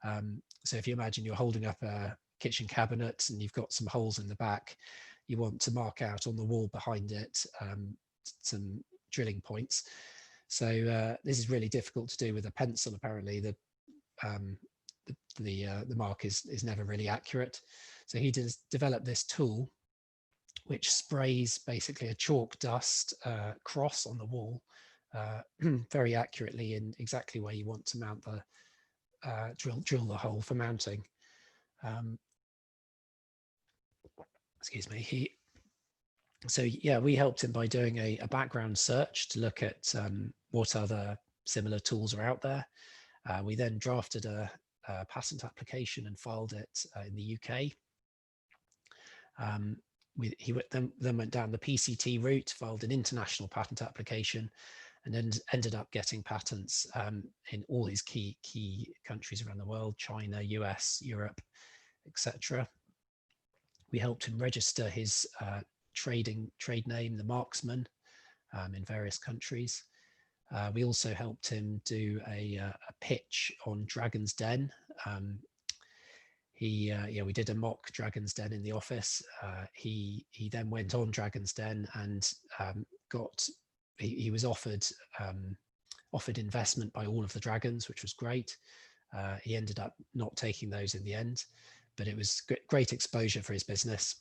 So if you imagine you're holding up a kitchen cabinet and you've got some holes in the back, you want to mark out on the wall behind it some drilling points. So this is really difficult to do with a pencil. Apparently, the mark is never really accurate. So he developed this tool which sprays basically a chalk dust cross on the wall very accurately in exactly where you want to mount the drill the hole for mounting. Excuse me. So yeah, we helped him by doing a background search to look at what other similar tools are out there. We then drafted a patent application and filed it in the UK. He then went down the PCT route, filed an international patent application, and then ended up getting patents in all his key countries around the world: China, US, Europe, etc. We helped him register his trade name, the Marksman, in various countries. We also helped him do a pitch on Dragon's Den. We did a mock Dragon's Den in the office. He then went on Dragon's Den and he was offered investment by all of the dragons, which was great. He ended up not taking those in the end, but it was great exposure for his business.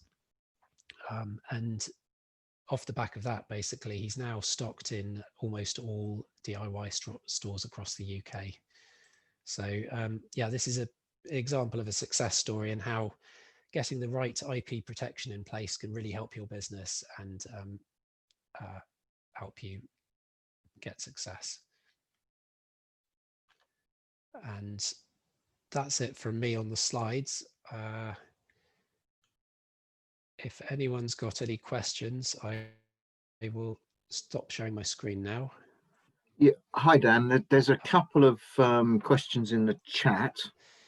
And off the back of that, basically, he's now stocked in almost all DIY stores across the UK. So yeah, this is an example of a success story and how getting the right IP protection in place can really help your business and help you get success. And that's it from me on the slides. If anyone's got any questions, I will stop sharing my screen now. Yeah, hi Dan. There's a couple of questions in the chat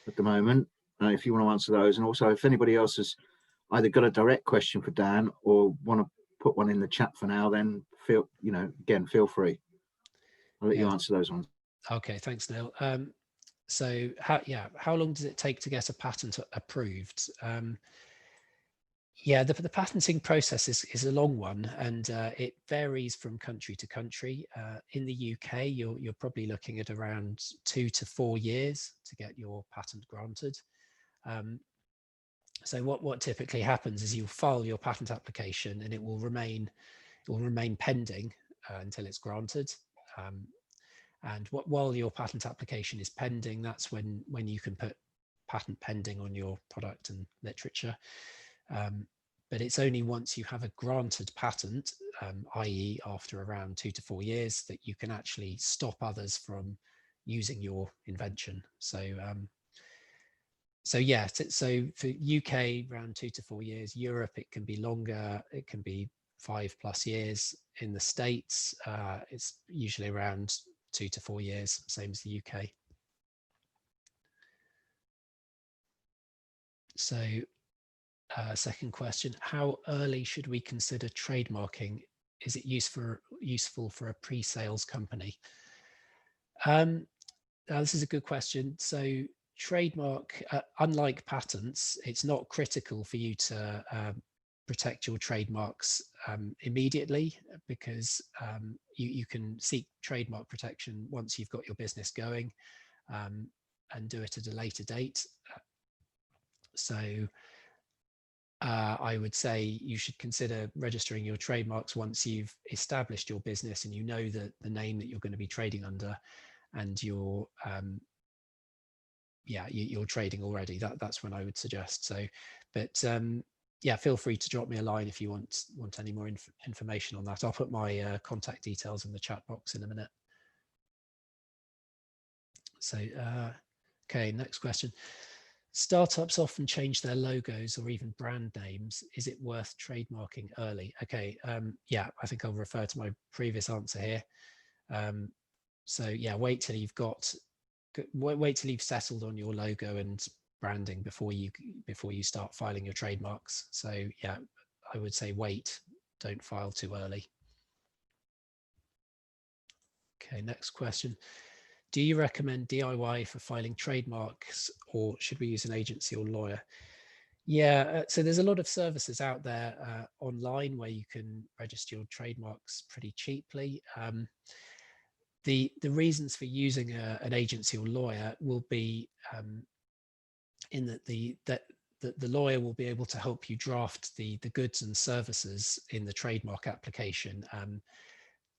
at the moment. If you want to answer those, and also if anybody else has either got a direct question for Dan or want to put one in the chat for now, then feel free. I'll let you answer those ones. Okay, thanks, Neil. So how long does it take to get a patent approved? Yeah, the patenting process is a long one, and it varies from country to country. In the UK, you're probably looking at around 2 to 4 years to get your patent granted. So what typically happens is you file your patent application, and it will remain pending until it's granted. And while your patent application is pending, that's when you can put patent pending on your product and literature. But it's only once you have a granted patent, i.e. after around 2 to 4 years, that you can actually stop others from using your invention. So yeah, so for UK, around 2 to 4 years. Europe, it can be longer. It can be 5+ years. In the States, it's usually around 2 to 4 years, same as the UK. So second question, how early should we consider trademarking? Is it useful for a pre-sales company? Now this is a good question. So trademark, unlike patents, it's not critical for you to protect your trademarks immediately, because you can seek trademark protection once you've got your business going, and do it at a later date. So I would say you should consider registering your trademarks once you've established your business and you know the name that you're going to be trading under, and you're trading already. That's when I would suggest. So, but yeah, feel free to drop me a line if you want any more information on that. I'll put my contact details in the chat box in a minute. So, okay, next question. Startups often change their logos or even brand names. Is it worth trademarking early? Okay, yeah, I think I'll refer to my previous answer here. So yeah, wait till you've settled on your logo and branding before you start filing your trademarks. So yeah, I would say wait, don't file too early. Okay, next question. do you recommend DIY for filing trademarks, or should we use an agency or lawyer? Yeah, so there's a lot of services out there online where you can register your trademarks pretty cheaply. The reasons for using an agency or lawyer will be in that the lawyer will be able to help you draft the goods and services in the trademark application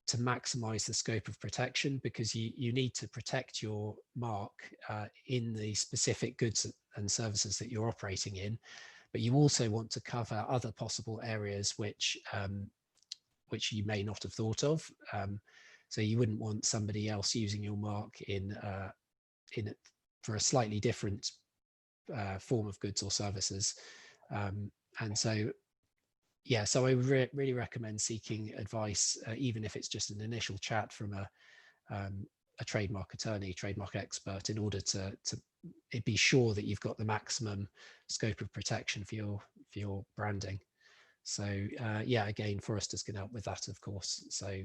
to maximize the scope of protection, because you need to protect your mark in the specific goods and services that you're operating in, but you also want to cover other possible areas which you may not have thought of. So you wouldn't want somebody else using your mark in it for a slightly different form of goods or services. And so, yeah, so I really recommend seeking advice, even if it's just an initial chat from a trademark attorney, trademark expert, in order to be sure that you've got the maximum scope of protection for your branding. So yeah, again, Forresters can help with that, of course. So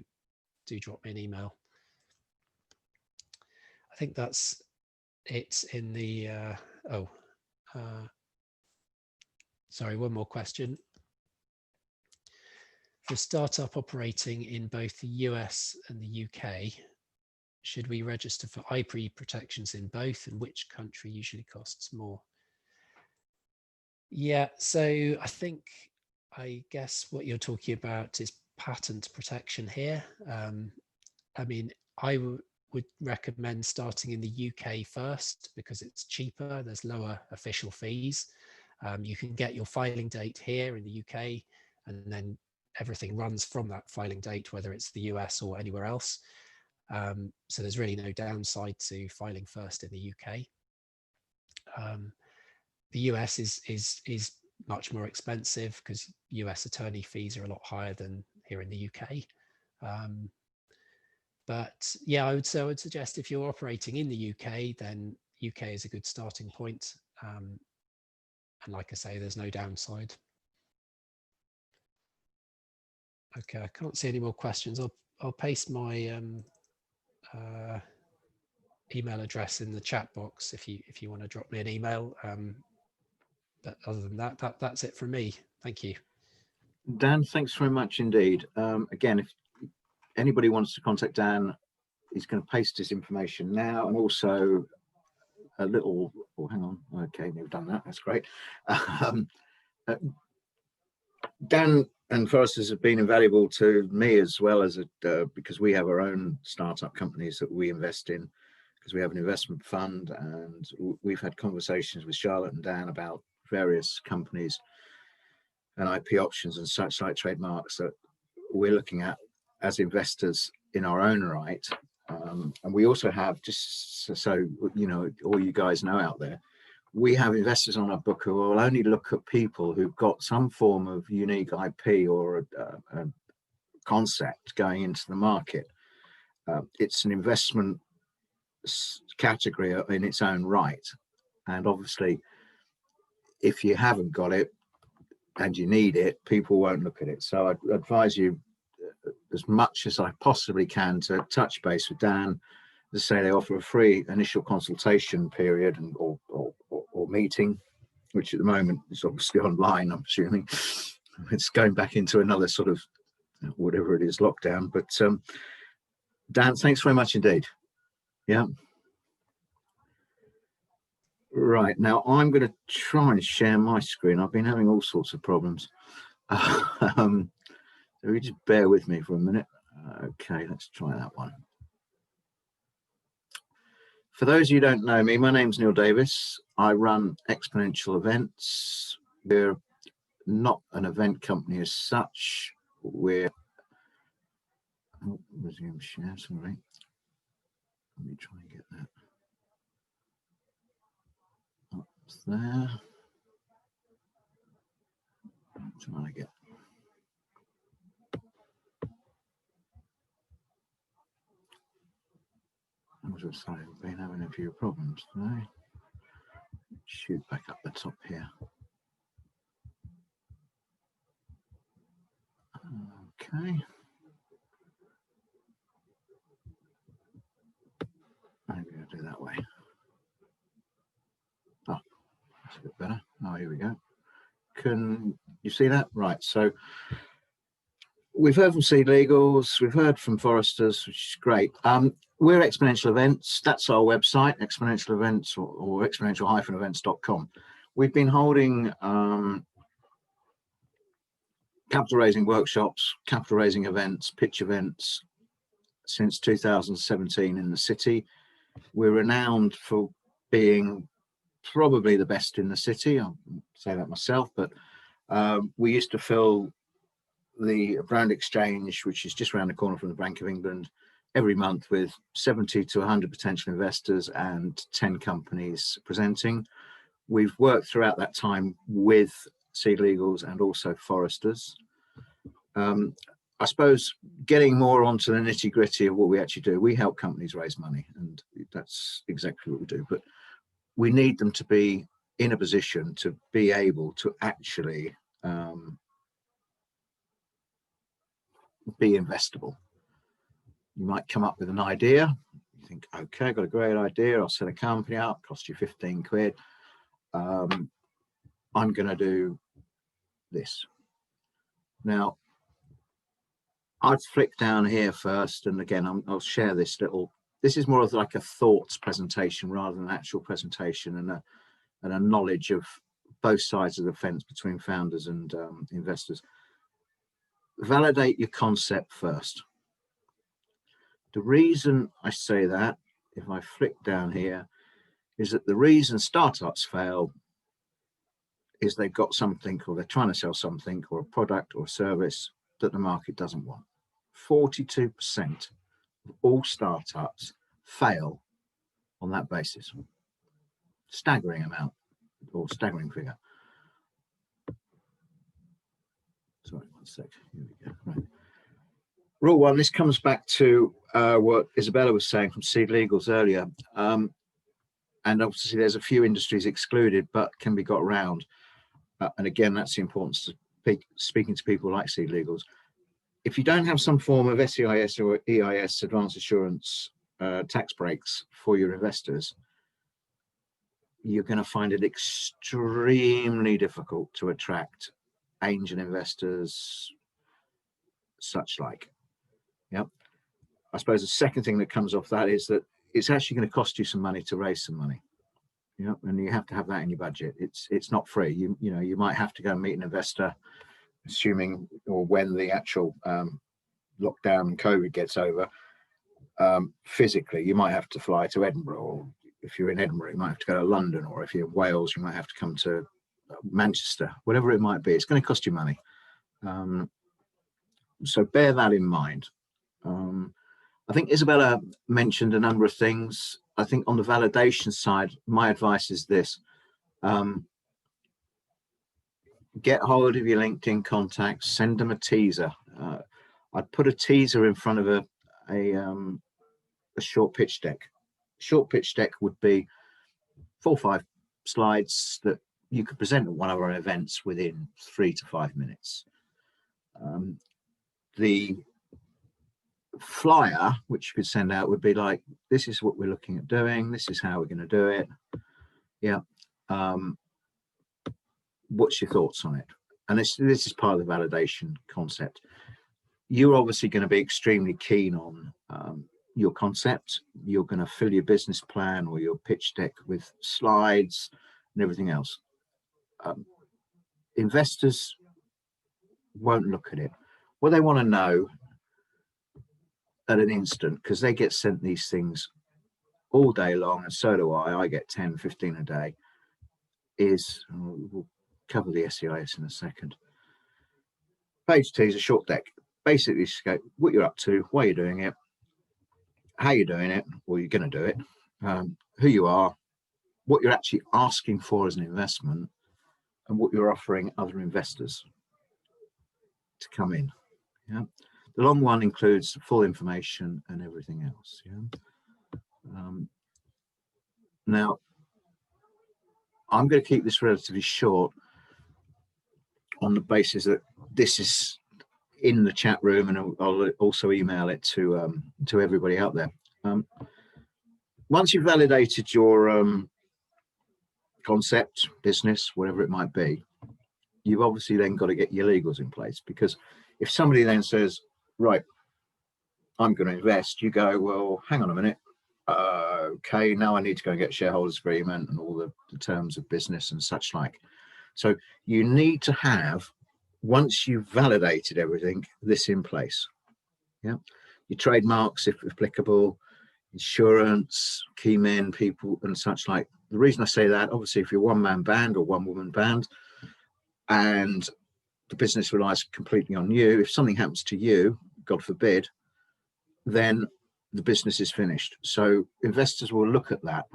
do drop me an email. I think that's it in the sorry, one more question. For a startup operating in both the US and the UK, should we register for IP protections in both, and which country usually costs more? Yeah, so I guess what you're talking about is patent protection here. I mean, I would recommend starting in the UK first because it's cheaper, there's lower official fees. You can get your filing date here in the UK, and then everything runs from that filing date, whether it's the US or anywhere else. So there's really no downside to filing first in the UK. The US is much more expensive because US attorney fees are a lot higher than here in the UK. But yeah, I would suggest if you're operating in the UK, then UK is a good starting point. And like I say, there's no downside. Okay, I can't see any more questions. I'll paste my email address in the chat box if you want to drop me an email. But other than that, that's it from me. Thank you. Dan, thanks very much indeed. Again, if anybody wants to contact Dan, he's going to paste his information now, and also a little, oh, hang on. Okay, we've done that. That's great. Dan and Forresters have been invaluable to me as well as because we have our own startup companies that we invest in, because we have an investment fund, and we've had conversations with Charlotte and Dan about various companies and IP options and such like trademarks that we're looking at as investors in our own right. And we also have, just so you know, all you guys know out there, we have investors on our book who will only look at people who've got some form of unique IP or a concept going into the market. It's an investment category in its own right. And obviously, if you haven't got it and you need it, people won't look at it. So I'd advise you as much as I possibly can to touch base with Dan. To say they offer a free initial consultation period and or meeting, which at the moment is obviously online, I'm assuming. It's going back into another sort of whatever it is, lockdown. But Dan, thanks very much indeed. Yeah. Right, now I'm going to try and share my screen. I've been having all sorts of problems. So you just bear with me for a minute. Okay, let's try that one. For those of you who don't know me, my name's Neil Davis. I run Exponential Events. We're not an event company as such. We're resume share, sorry. Let me try and get that up there. I'm trying to get as I say, I've been having a few problems today. Shoot back up the top here. Okay. Oh, here we go. Can you see that? Right. So we've heard from Seed Legals, we've heard from Forresters, which is great. We're Exponential Events. That's our website, Exponential Events or exponential-events.com. We've been holding capital raising workshops, capital raising events, pitch events since 2017 in the city. We're renowned for being probably the best in the city. I'll say that myself, but we used to fill the Brand Exchange, which is just around the corner from the Bank of England, every month with 70 to 100 potential investors and 10 companies presenting. We've worked throughout that time with Seed Legals and also Forresters. I suppose getting more onto the nitty gritty of what we actually do, we help companies raise money, and that's exactly what we do. But we need them to be in a position to be able to actually be investable. You might come up with an idea. You think, okay, I've got a great idea. I'll set a company up, cost you 15 quid. I'm going to do this. Now, I'd flick down here first. And again, I'll share this little, this is more of like a thoughts presentation rather than an actual presentation, and a knowledge of both sides of the fence between founders and investors. Validate your concept first. The reason I say that, if I flick down here, is that the reason startups fail is they've got something, or they're trying to sell something, or a product or a service that the market doesn't want. 42% of all startups fail on that basis. Staggering amount, or staggering figure. Sorry, one sec. Here we go. Right. Rule one, this comes back to what Isabella was saying from Seed Legals earlier. And obviously there's a few industries excluded, but can be got around. And again, that's the importance of speaking to people like Seed Legals. If you don't have some form of SEIS or EIS, advanced assurance tax breaks for your investors, you're going to find it extremely difficult to attract angel investors, such like. Yep. I suppose the second thing that comes off that is that it's actually going to cost you some money to raise some money. Yep. And you have to have that in your budget. It's not free. You know, you might have to go and meet an investor, assuming or when the actual lockdown and COVID gets over. Physically, you might have to fly to Edinburgh, or if you're in Edinburgh, you might have to go to London, or if you're in Wales, you might have to come to Manchester, whatever it might be. It's going to cost you money. So bear that in mind. I think Isabella mentioned a number of things. I think on the validation side, my advice is this. Get hold of your LinkedIn contacts, send them a teaser. I'd put a teaser in front of a short pitch deck. Short pitch deck would be 4 or 5 slides that you could present at one of our events within 3 to 5 minutes. The flyer, which you could send out, would be like, this is what we're looking at doing, this is how we're going to do it. Yeah. What's your thoughts on it? And this is part of the validation concept. You're obviously going to be extremely keen on your concept. You're going to fill your business plan or your pitch deck with slides and everything else. Investors won't look at it. What they want to know at an instant, because they get sent these things all day long, and so do I get 10, 15 a day, is, we'll cover the SEIS in a second. Page teaser, short deck. Basically, what you're up to, why you're doing it, how you're doing it, or you're going to do it, who you are, what you're actually asking for as an investment, and what you're offering other investors to come in. Yeah. The long one includes full information and everything else. Yeah. Now, I'm going to keep this relatively short on the basis that this is in the chat room, and I'll also email it to everybody out there. Once you've validated your concept, business, whatever it might be, you've obviously then got to get your legals in place, because if somebody then says, right, I'm going to invest, you go, well, hang on a minute. Okay, now I need to go and get shareholders agreement and all the terms of business and such like. So you need to have, once you've validated everything, this in place. Yeah, your trademarks, if applicable, insurance, key men, people and such like. The reason I say that, obviously, if you're a one-man band or one-woman band and the business relies completely on you, if something happens to you, God forbid, then the business is finished. So investors will look at that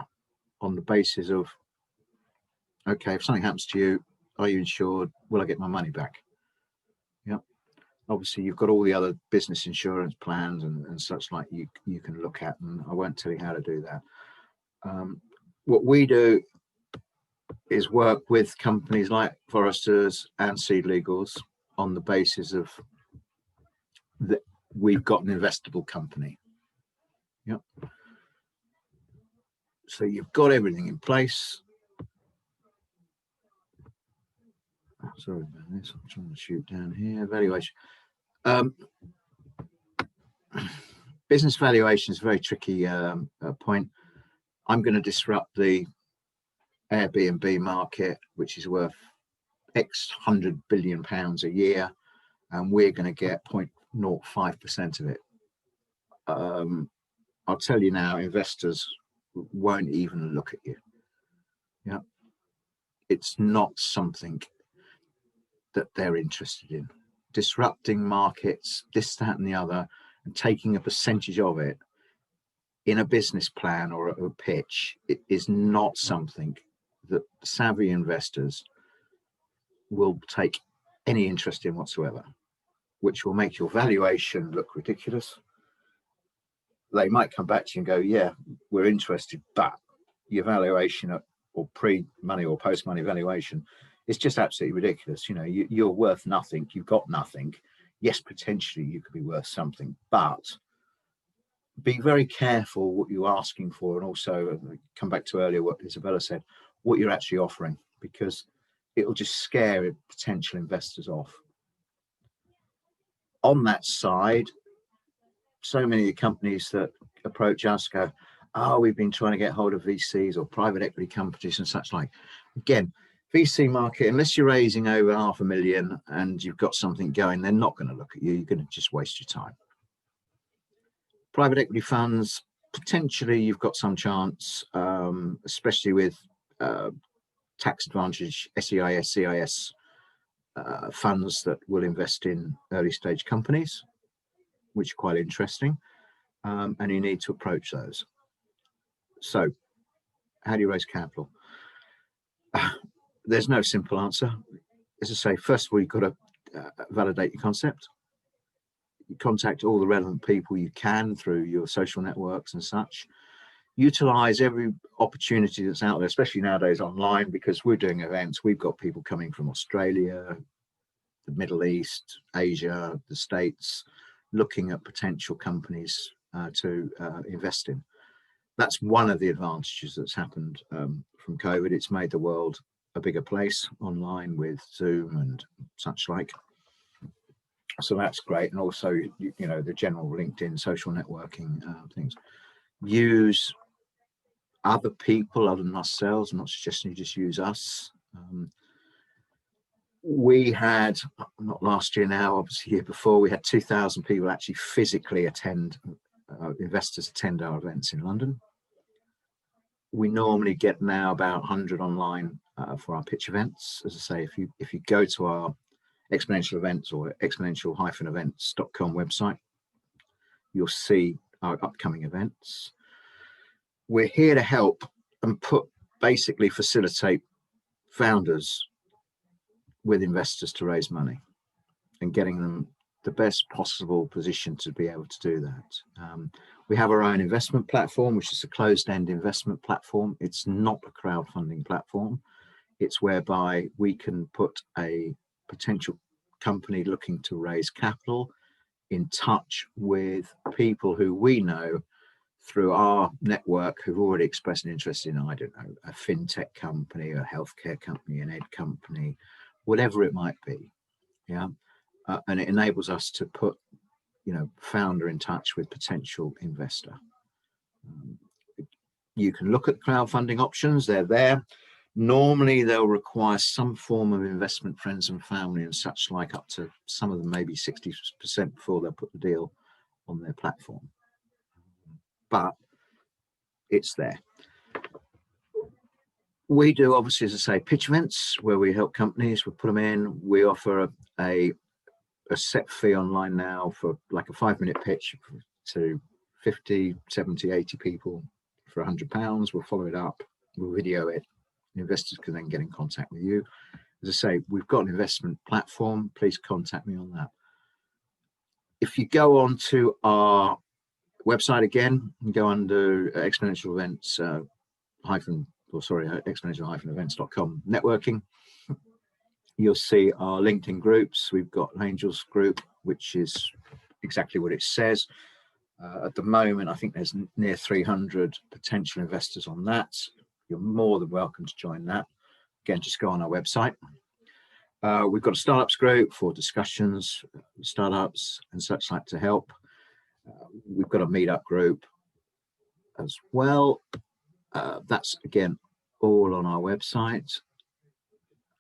on the basis of, okay, if something happens to you, are you insured? Will I get my money back? Yeah. Obviously, you've got all the other business insurance plans and such like you can look at, and I won't tell you how to do that. What we do is work with companies like Forresters and Seed Legals on the basis of that we've got an investable company. Yep. So you've got everything in place. Sorry about this, I'm trying to shoot down here. Valuation. Business valuation is a very tricky point. I'm going to disrupt the Airbnb market, which is worth X £100 billion a year, and we're going to get 0.05% of it. I'll tell you now, investors won't even look at you. Yeah, it's not something that they're interested in. Disrupting markets, this, that, and the other, and taking a percentage of it in a business plan or a pitch, it is not something that savvy investors will take any interest in whatsoever, which will make your valuation look ridiculous. They might come back to you and go, yeah, we're interested, but your valuation or pre-money or post-money valuation is just absolutely ridiculous. You know, you're worth nothing. You've got nothing. Yes, potentially you could be worth something, but be very careful what you're asking for, and also come back to earlier what Isabella said, what you're actually offering, because it'll just scare potential investors off. On that side, so many companies that approach us go, oh, we've been trying to get hold of VCs or private equity companies and such like. Again, VC market, unless you're raising over $500,000 and you've got something going, they're not going to look at you. You're going to just waste your time. Private equity funds, potentially you've got some chance, especially with tax advantage SEIS, CIS funds that will invest in early stage companies, which are quite interesting, and you need to approach those. So how do you raise capital? There's no simple answer. As I say, first of all, you've got to validate your concept. You contact all the relevant people you can through your social networks and such. Utilize every opportunity that's out there, especially nowadays online, because we're doing events. We've got people coming from Australia, the Middle East, Asia, the States, looking at potential companies to invest in. That's one of the advantages that's happened from COVID. It's made the world a bigger place online with Zoom and such like. So that's great. And also, you know, the general LinkedIn social networking things. Use other people other than ourselves. I'm not suggesting you just use us. We had, not last year now, obviously year before, we had 2,000 people actually physically attend, investors attend our events in London. We normally get now about 100 online for our pitch events. As I say, if you go to our Exponential events or exponential-events.com website, you'll see our upcoming events. We're here to help and basically facilitate founders with investors to raise money and getting them the best possible position to be able to do that. We have our own investment platform, which is a closed-end investment platform. It's not a crowdfunding platform. It's whereby we can put a potential company looking to raise capital in touch with people who we know through our network who've already expressed an interest in, I don't know, a fintech company, a healthcare company, an ed company, whatever it might be. Yeah. And it enables us to put, you know, founder in touch with potential investor. You can look at crowdfunding options, they're there. Normally they'll require some form of investment, friends and family and such like, up to some of them maybe 60% before they'll put the deal on their platform. But it's there. We do, obviously, as I say, pitch events where we help companies, we put them in. We offer a set fee online now for like a 5-minute pitch to 50, 70, 80 people for £100. We'll follow it up, we'll video it. Investors can then get in contact with you. As I say, we've got an investment platform. Please contact me on that. If you go on to our website again and go under Exponential Events exponential-events.com networking, you'll see our LinkedIn groups. We've got an Angels group, which is exactly what it says. At the moment, I think there's near 300 potential investors on that. You're more than welcome to join that. Again, just go on our website. We've got a startups group for discussions, startups and such like to help. We've got a meetup group as well. That's again all on our website.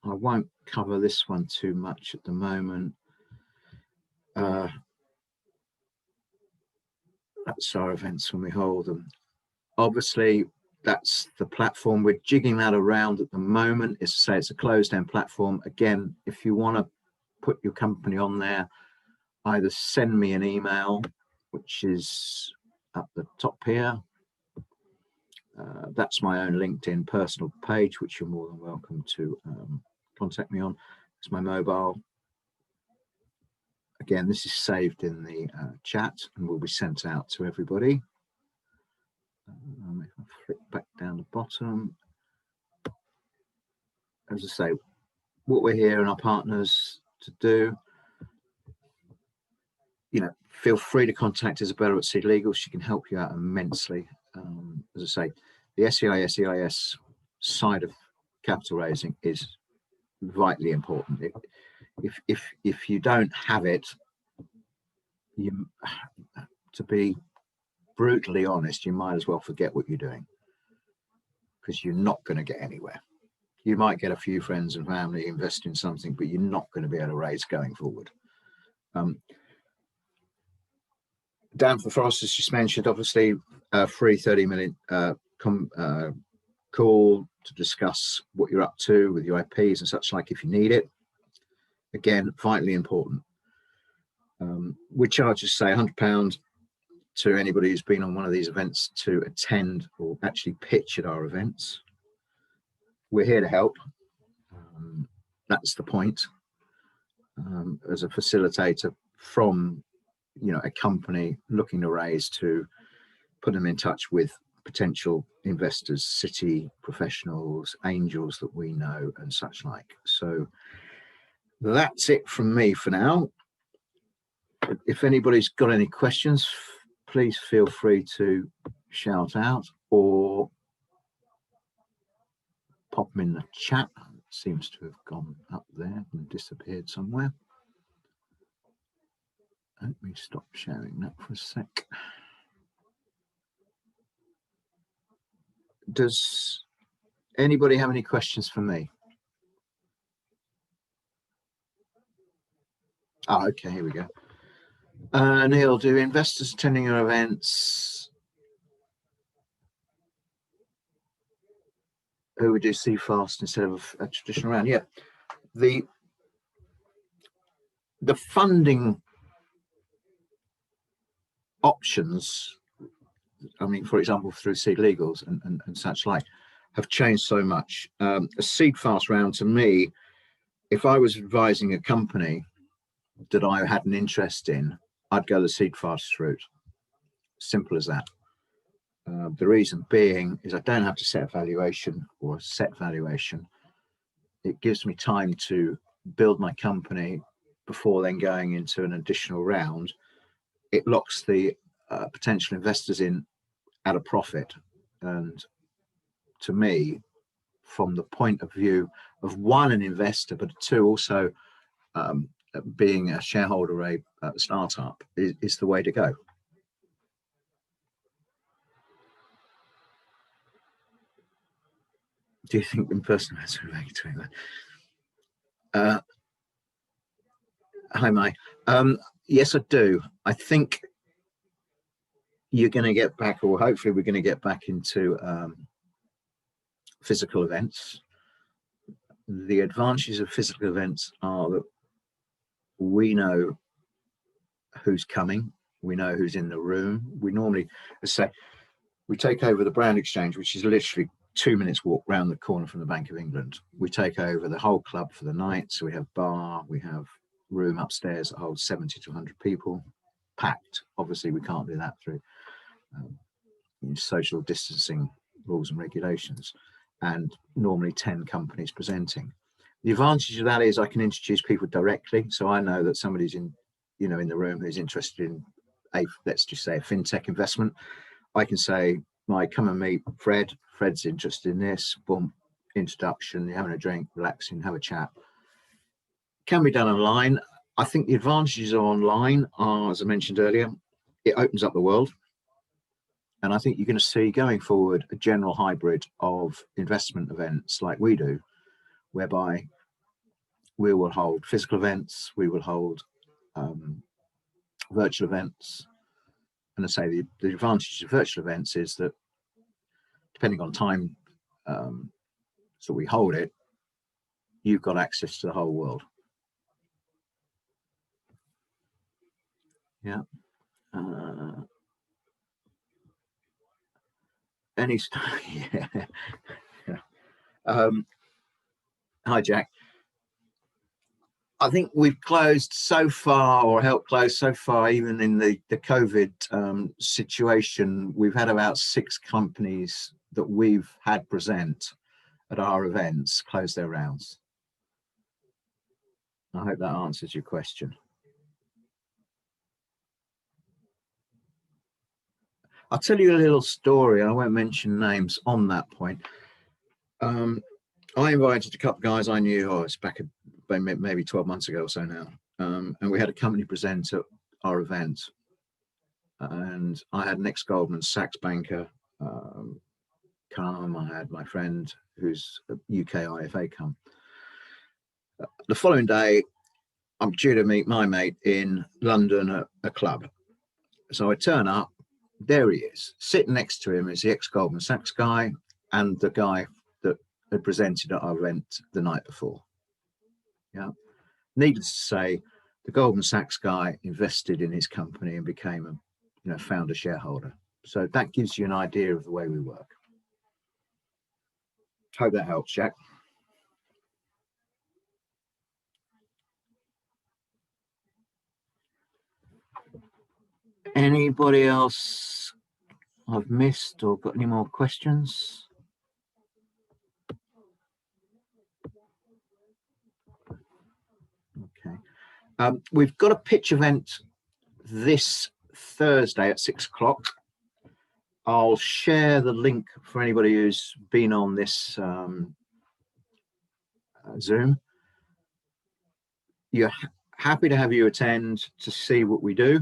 I won't cover this one too much at the moment. That's our events when we hold them. Obviously, that's the platform. We're jigging that around at the moment. It's to say it's a closed-end platform. Again, if you want to put your company on there, either send me an email, which is up the top here. That's my own LinkedIn personal page, which you're more than welcome to contact me on. It's my mobile. Again, this is saved in the chat and will be sent out to everybody. If I flick back down the bottom, as I say, what we're here and our partners to do, you know, feel free to contact Isabella at Seed Legal. She can help you out immensely. As I say, the SEIS side of capital raising is vitally important. If you don't have it, to be brutally honest, you might as well forget what you're doing, because you're not going to get anywhere. You might get a few friends and family invest in something, but you're not going to be able to raise going forward. Dan for Forresters just mentioned, obviously, a free 30-minute call to discuss what you're up to with your IPs and such like if you need it. Again, vitally important. We charge, say, £100 to anybody who's been on one of these events to attend or actually pitch at our events. We're here to help. That's the point. As a facilitator from, you know, a company looking to raise, to put them in touch with potential investors, city professionals, angels that we know and such like. So that's it from me for now. If anybody's got any questions, please feel free to shout out or pop them in the chat. It seems to have gone up there and disappeared somewhere. Let me stop sharing that for a sec. Does anybody have any questions for me? Oh, okay, here we go. Neil, do investors attending your events who would do CFAST instead of a traditional round? Yeah, the funding options, I mean, for example, through Seed Legals and such like, have changed so much. A seed fast round, to me, if I was advising a company that I had an interest in, I'd go the seed fast route. Simple as that. The reason being is I don't have to set a valuation or a set valuation. It gives me time to build my company before then going into an additional round. It locks the potential investors in at a profit. And to me, from the point of view of one, an investor, but two, also being a shareholder, a startup is the way to go. Do you think in-person events are between that? Hi, Mai. Yes, I do. I think you're going to get back, or hopefully we're going to get back into physical events. The advantages of physical events are that we know who's coming, we know who's in the room. We normally, let's say, we take over the Brand Exchange, which is literally 2 minutes walk round the corner from the Bank of England. We take over the whole club for the night. So we have bar, we have room upstairs that holds 70 to 100 people, packed. Obviously, we can't do that through social distancing rules and regulations, and normally 10 companies presenting. The advantage of that is I can introduce people directly. So I know that somebody's in the room who's interested in let's just say a fintech investment. I can say, Mike, come and meet Fred. Fred's interested in this. Boom, introduction, you're having a drink, relaxing, have a chat. Can be done online. I think the advantages of online are, as I mentioned earlier, it opens up the world. And I think you're going to see going forward a general hybrid of investment events like we do, whereby we will hold physical events, we will hold virtual events. And I say the advantage of virtual events is that depending on time, so we hold it, you've got access to the whole world. Yeah. Yeah. Hi, Jack. I think we've closed so far, or helped close so far, even in the COVID situation, we've had about 6 companies that we've had present at our events close their rounds. I hope that answers your question. I'll tell you a little story. I won't mention names on that point. I invited a couple of guys I knew, it's back maybe 12 months ago or so now, and we had a company present at our event. And I had an ex-Goldman Sachs banker come. I had my friend who's a UK IFA come. The following day, I'm due to meet my mate in London at a club. So I turn up, there he is. Sitting next to him is the ex-Goldman Sachs guy and the guy that had presented at our event the night before. Yeah. Needless to say, the Goldman Sachs guy invested in his company and became a founder shareholder. So that gives you an idea of the way we work. Hope that helps, Jack. Anybody else I've missed or got any more questions? Okay. We've got a pitch event this Thursday at 6 o'clock. I'll share the link for anybody who's been on this Zoom. You're happy to have you attend to see what we do.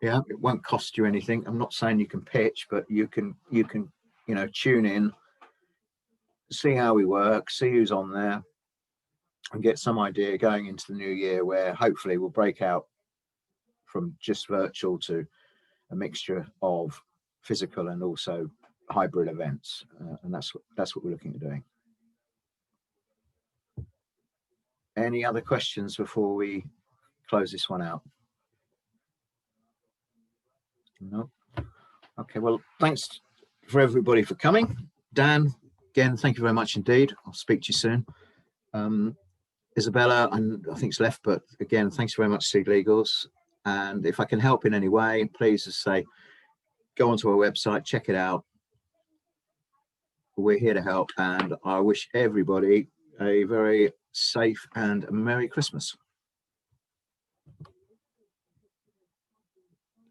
Yeah, it won't cost you anything. I'm not saying you can pitch, but you can tune in, see how we work, see who's on there, and get some idea going into the new year, where hopefully we'll break out from just virtual to a mixture of physical and also hybrid events, and that's what we're looking at doing. Any other questions before we close this one out? No. Okay, well, thanks for everybody for coming. Dan, again, thank you very much indeed. I'll speak to you soon. Isabella, and I think it's left, but again, thanks very much, Seed Legals. And if I can help in any way, please just say, go onto our website, check it out. We're here to help, and I wish everybody a very safe and Merry Christmas.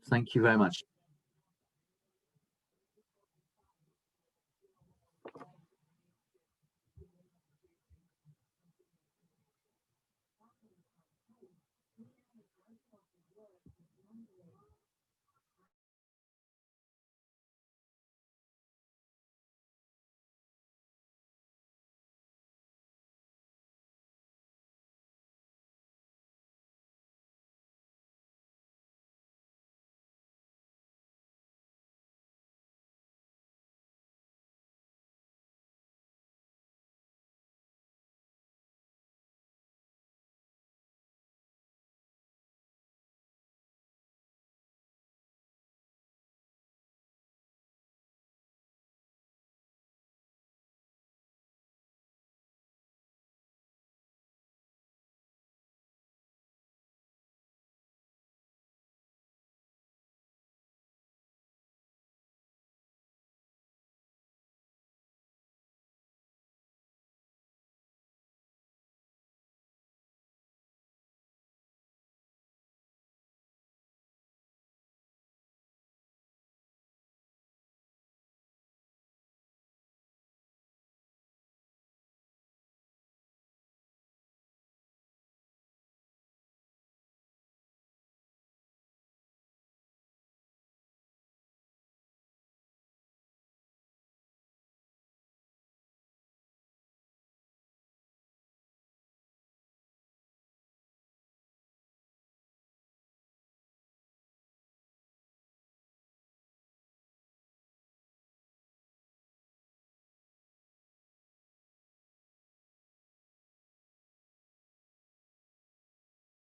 Thank you very much.